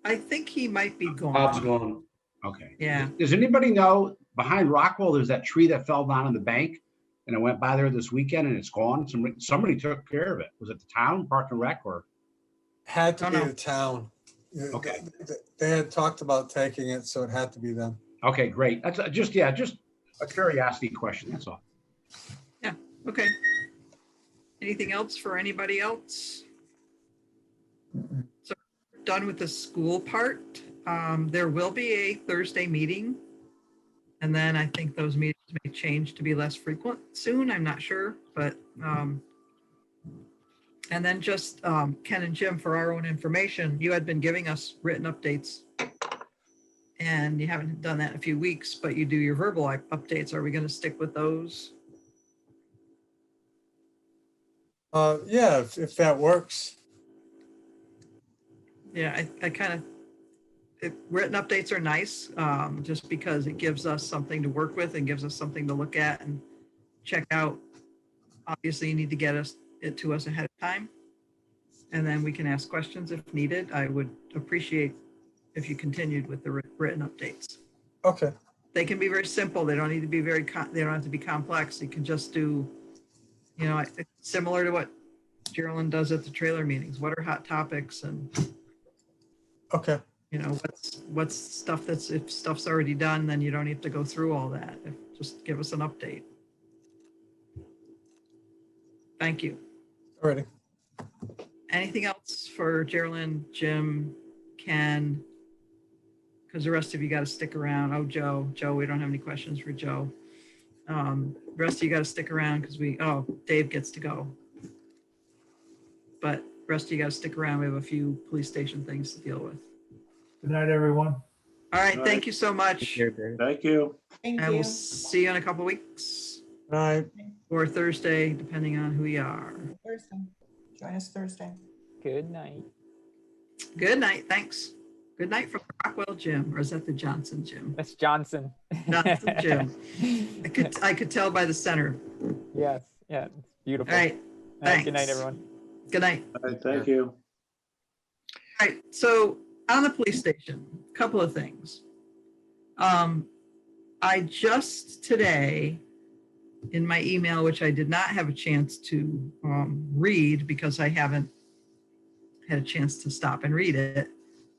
I think he might be Bob's gone. gone. Okay. Yeah, Does anybody know, behind Rockwell, there's that tree that fell down on the bank? And I went by there this weekend and it's gone. Somebody took care of it. Was it the town, Park and Rec, or? Had to Don't be know. the town. Yeah, Okay. They had talked about taking it, so it had to be them. Okay, great. That's just a curiosity question, that's all. okay. Anything else for anybody else? So done with the school part. There will be a Thursday meeting. And then I think those meetings may change to be less frequent soon. I'm not sure, but, and then just Ken and Jim, for our own information, you had been giving us written updates. And you haven't done that in a few weeks, but you do your verbal updates. Are we going to stick with those? Yeah, if that works. Yeah, I kind of, written updates are nice, just because it gives us something to work with and gives us something to look at and check out. Obviously, you need to get it to us ahead of time. And then we can ask questions if needed. I would appreciate if you continued with the written updates. Okay. They can be very simple. They don't need to be they don't have to be complex. You can just do, similar to what Geraldine does at the trailer meetings. What are hot topics and Okay. what's stuff if stuff's already done, then you don't have to go through all that. Just give us an update. Thank you. Alrighty. Anything else for Geraldine, Jim, Ken? Because the rest of you got to stick around. Oh, Joe, we don't have any questions for Joe. The rest of you got to stick around because Dave gets to go. But the rest of you got to stick around. We have a few police station things to deal with. Good night, everyone. All right, thank you so much. Thank you. Thank And we'll you. see you in a couple weeks All right. or Thursday, depending on who you are. Thursday. Join us Thursday. Good night. Good night. Thanks. Good night from the Rockwell Gym, or is that the Johnson Gym? That's Johnson. Johnson Gym. I could tell by the center. Yes. Yeah. It's beautiful. All right. All right, good night, thanks. everyone. Good night. All right, thank you. All right, so on the police station, a couple of things. I just today, in my email, which I did not have a chance to read because I haven't had a chance to stop and read it,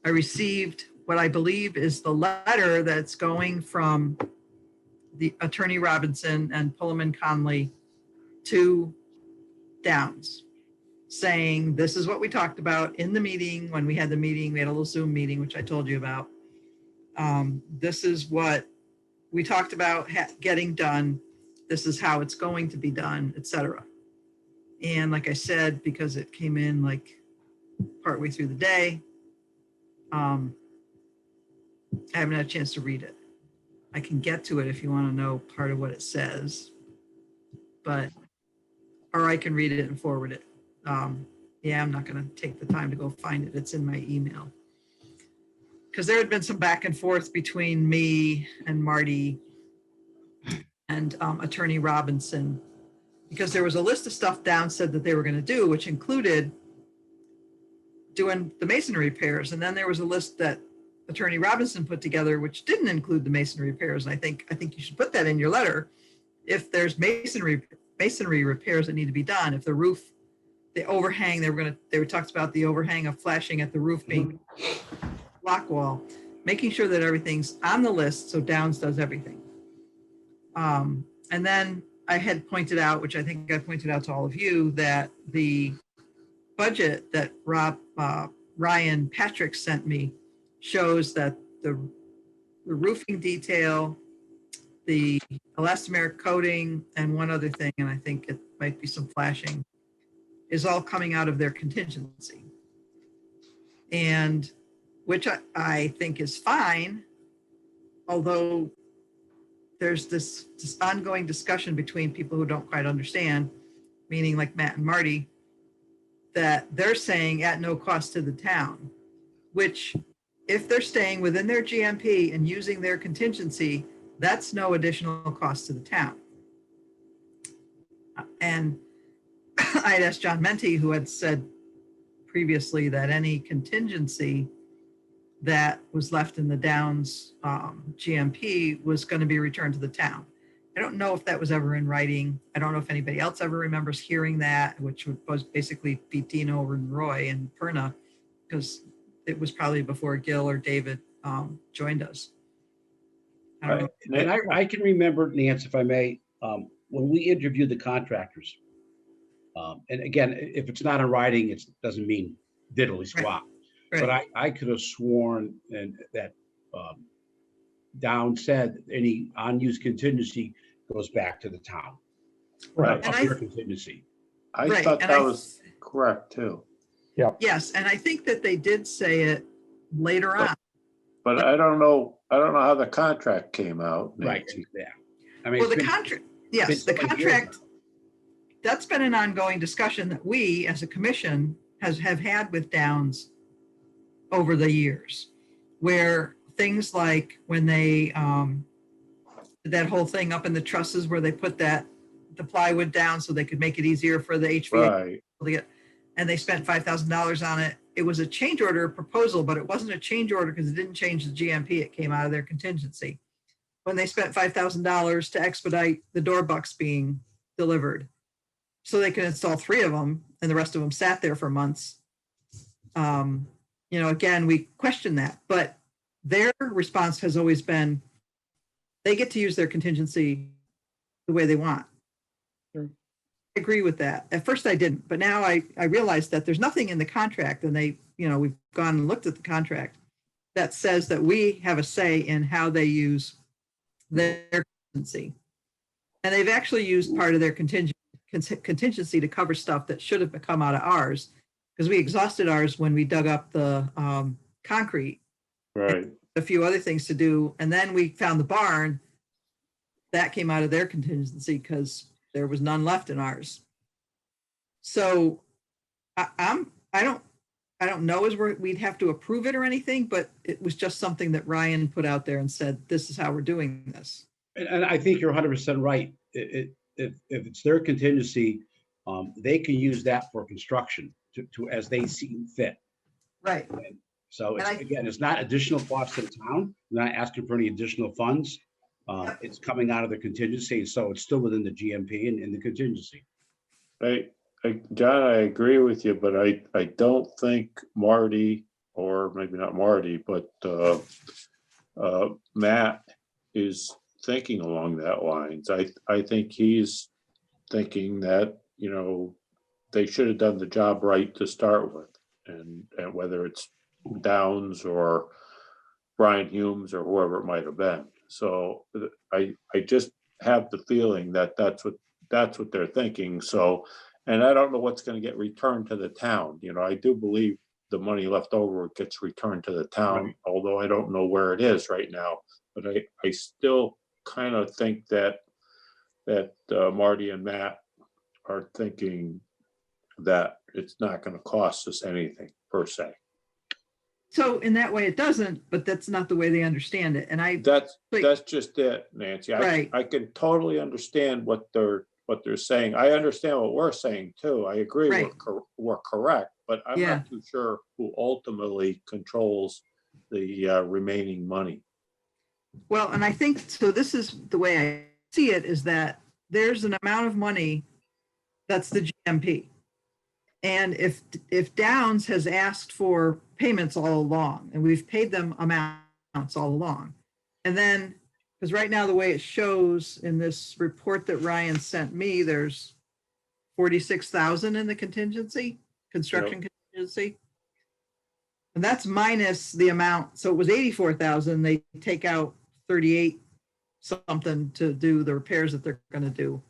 I received what I believe is the letter that's going from the Attorney Robinson and Pullman Conley to Downs, saying, this is what we talked about in the meeting. When we had the meeting, we had a little Zoom meeting, which I told you about. This is what we talked about getting done. This is how it's going to be done, etc. And like I said, because it came in like partway through the day, I haven't had a chance to read it. I can get to it if you want to know part of what it says, or I can read it and forward it. Yeah, I'm not going to take the time to go find it. It's in my email. Because there had been some back and forth between me and Marty and Attorney Robinson, because there was a list of stuff Downs said that they were going to do, which included doing the masonry repairs. And then there was a list that Attorney Robinson put together, which didn't include the masonry repairs. And I think you should put that in your letter. If there's masonry repairs that need to be done, if the roof, the overhang, they were talked about the overhang of flashing at the roof being block wall, making sure that everything's on the list so Downs does everything. And then I had pointed out, which I think I pointed out to all of you, that the budget that Ryan Patrick sent me shows that the roofing detail, the elastomeric coating, and one other thing, and I think it might be some flashing, is all coming out of their contingency. And which I think is fine, although there's this ongoing discussion between people who don't quite understand, meaning like Matt and Marty, that they're saying at no cost to the town, which if they're staying within their GMP and using their contingency, that's no additional cost to the town. And I'd asked John Menti, who had said previously that any contingency that was left in the Downs GMP was going to be returned to the town. I don't know if that was ever in writing. I don't know if anybody else ever remembers hearing that, which was basically be Dino and Roy and Perna, because it was probably before Gil or David joined us. I don't know. And I can remember, Nance, if I may, when we interviewed the contractors, and again, if it's not in writing, it doesn't mean diddly squat. Right. But I could have sworn that Down said any unused contingency goes back to the town. Right. Of your contingency. I Right, thought and that I- was correct too. Yes, and I think that they did say it later on. But I don't know how the contract came out. Right, Nancy. yeah. I mean, Well, it's the been- contract, been yes, the so many years contract, that's been an ongoing discussion that we as a commission have had with Downs over the years, where things like when they, did that whole thing up in the trusses where they put the plywood down so they could make it easier for the HVAC Right. to get, and they spent $5,000 on it. It was a change order proposal, but it wasn't a change order because it didn't change the GMP. It came out of their contingency. When they spent $5,000 to expedite the door bucks being delivered, so they could install 3 of them, and the rest of them sat there for months. Again, we question that, but their response has always been, they get to use their contingency the way they want. I agree with that. At first I didn't, but now I realize that there's nothing in the contract, and we've gone and looked at the contract that says that we have a say in how they use their contingency. And they've actually used part of their contingency to cover stuff that should have come out of ours, because we exhausted ours when we dug up the concrete, Right. a few other things to do. And then we found the barn that came out of their contingency because there was none left in ours. So I don't know as we'd have to approve it or anything, but it was just something that Ryan put out there and said, this is how we're doing this. And I think you're 100% right. If it's their contingency, they can use that for construction to as they see fit. Right. So it's not additional cost to the town. We're not asking for any additional funds. It's coming out of the contingency, so it's still within the GMP and the contingency. John, I agree with you, but I don't think Marty, or maybe not Marty, but Matt is thinking along that lines. I think he's thinking that, they should have done the job right to start with. And whether it's Downs or Brian Humes or whoever it might have been. So I just have the feeling that that's what they're thinking. So, and I don't know what's going to get returned to the town. I do believe the money left over gets returned to the town, Right. although I don't know where it is right now. But I still kind of think that Marty and Matt are thinking that it's not going to cost us anything per se. So in that way it doesn't, but that's not the way they understand it. And That's just it, Nancy. Right. I can totally understand what they're saying. I understand what we're saying too. I agree Right. we're correct, but I'm Yeah. not too sure who ultimately controls the remaining money. Well, and I think, so this is the way I see it, is that there's an amount of money that's the GMP. And if Downs has asked for payments all along, and we've paid them amounts all along, and then, because right now the way it shows in this report that Ryan sent me, there's 46,000 in the contingency, construction contingency. And that's minus the amount, so it was 84,000, they take out 38 something to do the repairs that they're gonna do.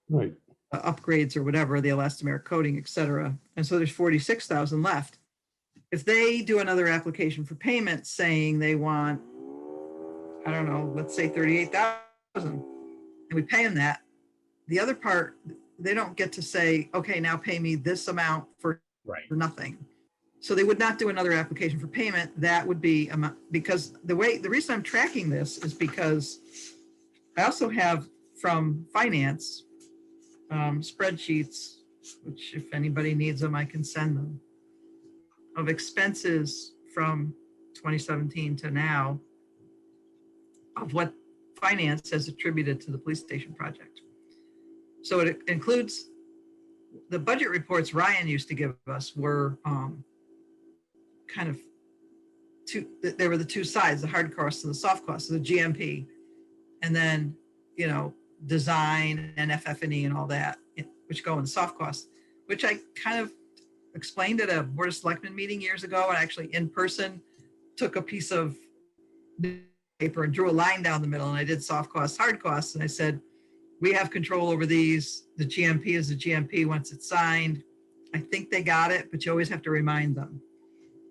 Right. Upgrades or whatever, the elastomeric coating, et cetera. And so there's 46,000 left. If they do another application for payment saying they want, I don't know, let's say 38,000, and we pay them that. The other part, they don't get to say, okay, now pay me this amount for nothing. So they would not do another application for payment. That would be because the reason I'm tracking this is because I also have from finance spreadsheets, which if anybody needs them, I can send them, of expenses from 2017 to now of what finance has attributed to the police station project. So it includes the budget reports Ryan used to give us were kind of there were the two sides, the hard costs and the soft costs, the GMP, and then, you know, design and FF&E and all that, which go in the soft costs, which I kind of explained at a Board of Selectmen meeting years ago, and actually in person took a piece of paper and drew a line down the middle, and I did soft costs, hard costs, and I said, we have control over these. The GMP is the GMP once it's signed. I think they got it, but you always have to remind them.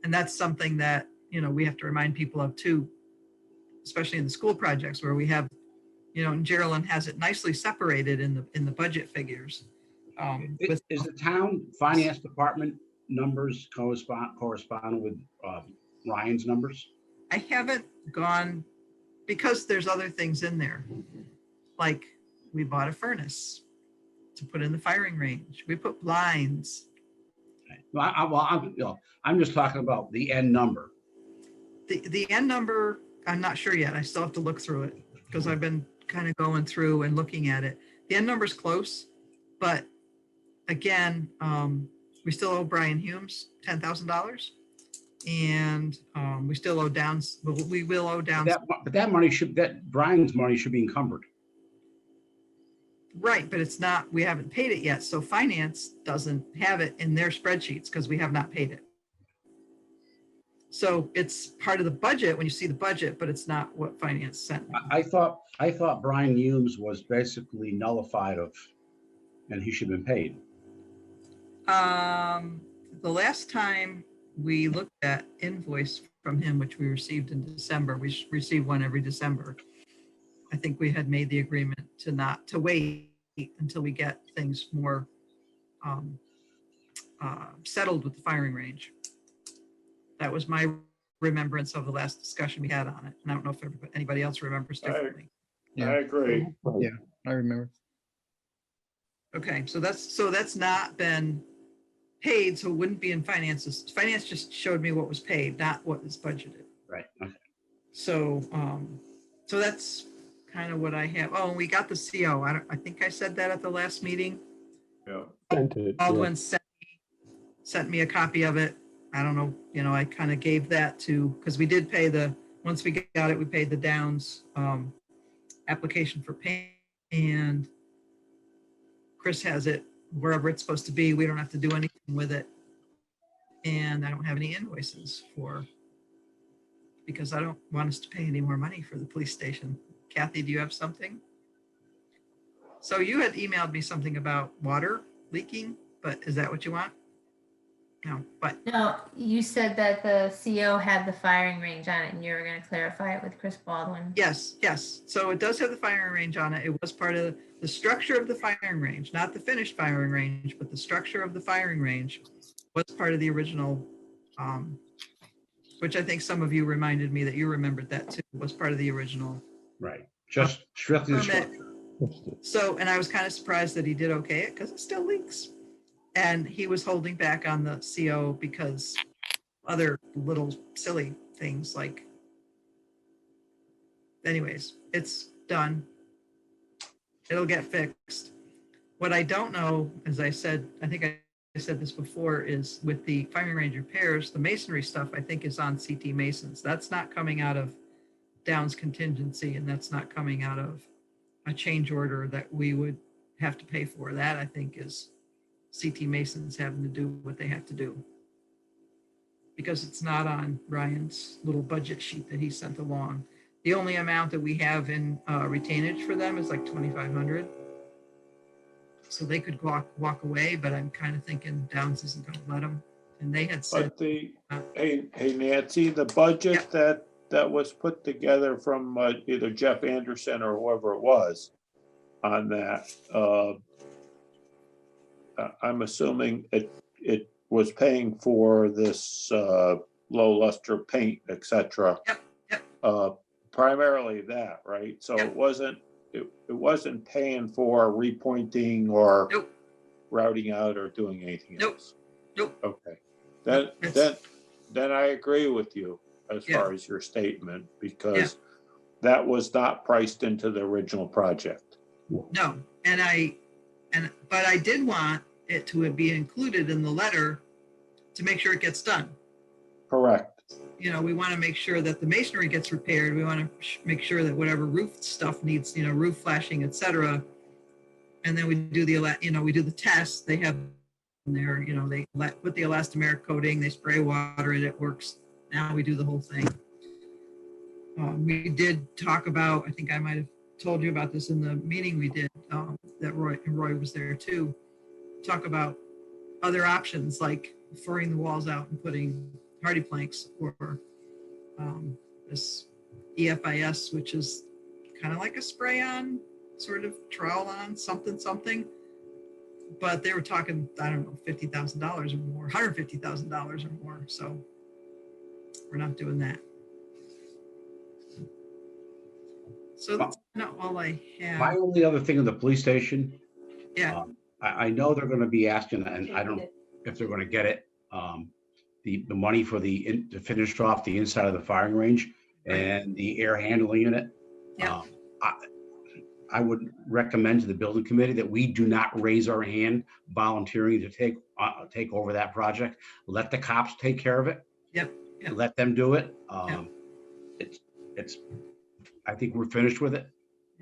And that's something that, you know, we have to remind people of too, especially in the school projects where we have, you know, and Geraldine has it nicely separated in the budget figures. Is the town finance department numbers correspond with Ryan's numbers? I haven't gone, because there's other things in there. Like we bought a furnace to put in the firing range. We put blinds. Well, I'm just talking about the end number. The end number, I'm not sure yet. I still have to look through it because I've been kind of going through and looking at it. The end number's close, but again, we still owe Brian Humes $10,000, and we still owe Downs. We will owe Downs. But that money Brian's money should be encumbered. Right, but it's not. We haven't paid it yet, so finance doesn't have it in their spreadsheets because we have not paid it. So it's part of the budget when you see the budget, but it's not what finance sent. I thought Brian Humes was basically nullified and he should have been paid. The last time we looked at invoice from him, which we received in December, we receive one every December. I think we had made the agreement to wait until we get things more settled with the firing range. That was my remembrance of the last discussion we had on it. And I don't know if anybody else remembers differently. I agree. Yeah, I remember. Okay, so that's not been paid, so it wouldn't be in finances. Finance just showed me what was paid, not what was budgeted. Right. Okay. So so that's kind of what I have. Oh, and we got the CO. I think I said that at the last meeting. Yeah. Baldwin sent me a copy of it. I don't know, you know, I kind of gave that to, because we did pay once we got it, we paid the Downs application for pay, and Chris has it wherever it's supposed to be. We don't have to do anything with it. And I don't have any invoices because I don't want us to pay any more money for the police station. Kathy, do you have something? So you had emailed me something about water leaking, but is that what you want? No, but. No, you said that the CO had the firing range on it and you were going to clarify it with Chris Baldwin. Yes. So it does have the firing range on it. It was part of the structure of the firing range, not the finished firing range, but the structure of the firing range was part of the original, which I think some of you reminded me that you remembered that too, was part of the original. Right. Just strictly the permit. structure. So, and I was kind of surprised that he did okay it because it still leaks. And he was holding back on the CO because other little silly things like, anyways, it's done. It'll get fixed. What I don't know, as I said, I think I said this before, is with the firing range repairs, the masonry stuff I think is on CT Masons. That's not coming out of Downs contingency, and that's not coming out of a change order that we would have to pay for. That I think is CT Masons having to do what they have to do, because it's not on Ryan's little budget sheet that he sent along. The only amount that we have in retainage for them is like $2,500. So they could walk away, but I'm kind of thinking Downs isn't going to let them. And they had said, But hey Nancy, the budget that was put together from either Jeff Anderson or whoever it was on that, I'm assuming it was paying for this low luster paint, et cetera. Primarily that, right? So it wasn't paying for repointing or routing out or doing anything else. Okay. Then I agree with you as far as your statement, because that was not priced into the original project. No, but I did want it to be included in the letter to make sure it gets done. Correct. You know, we want to make sure that the masonry gets repaired. We want to make sure that whatever roof stuff needs, you know, roof flashing, et cetera. And then we do we do the test. They have there, you know, they put the elastomeric coating, they spray water and it works. Now we do the whole thing. We did talk about, I think I might have told you about this in the meeting we did, that Roy was there too. Talk about other options like furring the walls out and putting hardy planks, or this EFIS, which is kind of like a spray on, sort of trowel on, something. But they were talking, I don't know, $50,000 or more, $150,000 or more. So we're not doing that. So that's not all I have. My only other thing in the police station, Yeah. I know they're going to be asking, and I don't know if they're going to get it, the money for to finish off the inside of the firing range and the air handling unit. Yeah. I would recommend to the building committee that we do not raise our hand volunteering to take over that project. Let the cops take care of it. Yep. Let them do it. It's. I think we're finished with it.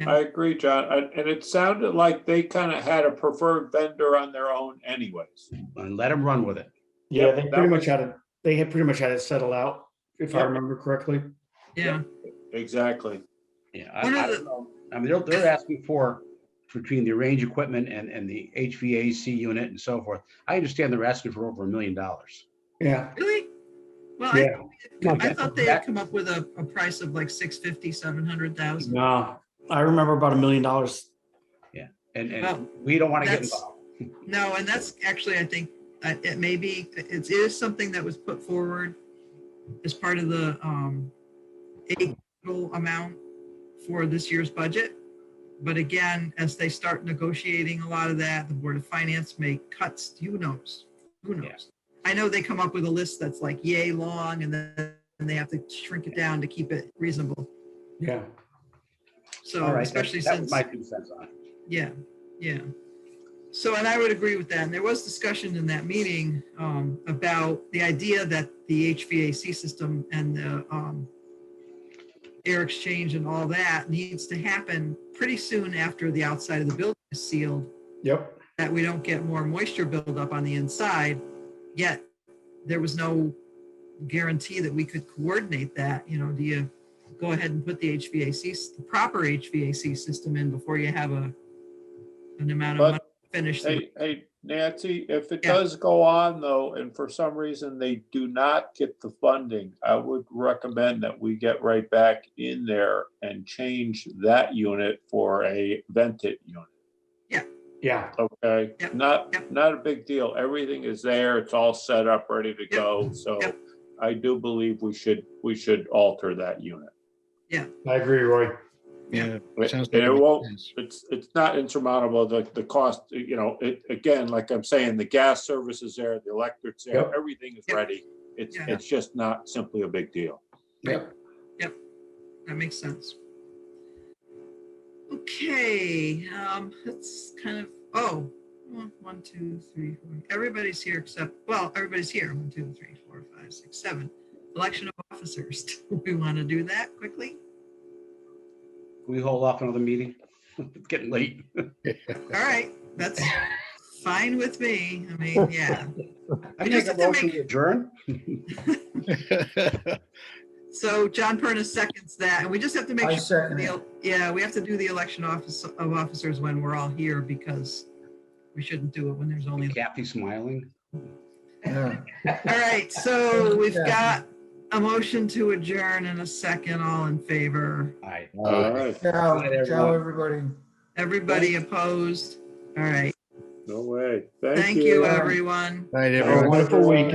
I agree, John. And it sounded like they kind of had a preferred vendor on their own anyways. And let them run with it. Yeah, they pretty much had it. They had pretty much had it settled out, if I remember correctly. Yeah. Exactly. Yeah. I don't know. I mean, they're asking for between the range equipment and the HVAC unit and so forth. I understand they're asking for over $1 million. Yeah. Really? Well, Yeah. I thought they had come up with a price of like 650, 700,000. No, I remember about $1 million. Yeah. And Well, we don't want to get that's- involved. No, and that's actually, I think, it may be, it is something that was put forward as part of the total amount for this year's budget. But again, as they start negotiating a lot of that, the Board of Finance may cuts, who knows? Yeah. I know they come up with a list that's like yay long, and then they have to shrink it down to keep it reasonable. Yeah. So All right, especially that was since, my 2 cents on it. yeah. So, and I would agree with that. And there was discussion in that meeting about the idea that the HVAC system and the air exchange and all that needs to happen pretty soon after the outside of the building is sealed. Yep. That we don't get more moisture buildup on the inside. Yet there was no guarantee that we could coordinate that. You know, do you go ahead and put the proper HVAC system in before you have an amount of money finished? Hey, Nancy, if it does go on though, and for some reason they do not get the funding, I would recommend that we get right back in there and change that unit for a vented unit. Yeah. Okay, not a big deal. Everything is there. It's all set up, ready to go. So I do believe we should alter that unit. Yeah. I agree, Roy. Yeah. And it won't, it's not insurmountable, the cost, you know, again, like I'm saying, the gas service is there, the electric's there, everything is ready. It's just not simply a big deal. Yep. That makes sense. Okay, that's kind of, 1, 2, 3, 4. Everybody's here except, well, everybody's here. 1, 2, 3, 4, 5, 6, 7. Election of officers. Do we want to do that quickly? Can we hold off another meeting? It's getting late. All right, that's fine with me. I mean, yeah. I make a motion to adjourn. So John Perna seconds that, and we just have to make I sure. second it. Yeah, we have to do the election of officers when we're all here, because we shouldn't do it when there's only. Kathy smiling. Yeah. All right, so we've got A motion to adjourn in a second, all in favor. Aye. All right, Ciao, Good night, ciao, everyone. everybody. Everybody opposed? All right. no way. Thank you, everyone. Night, Have a everyone. wonderful week, everyone.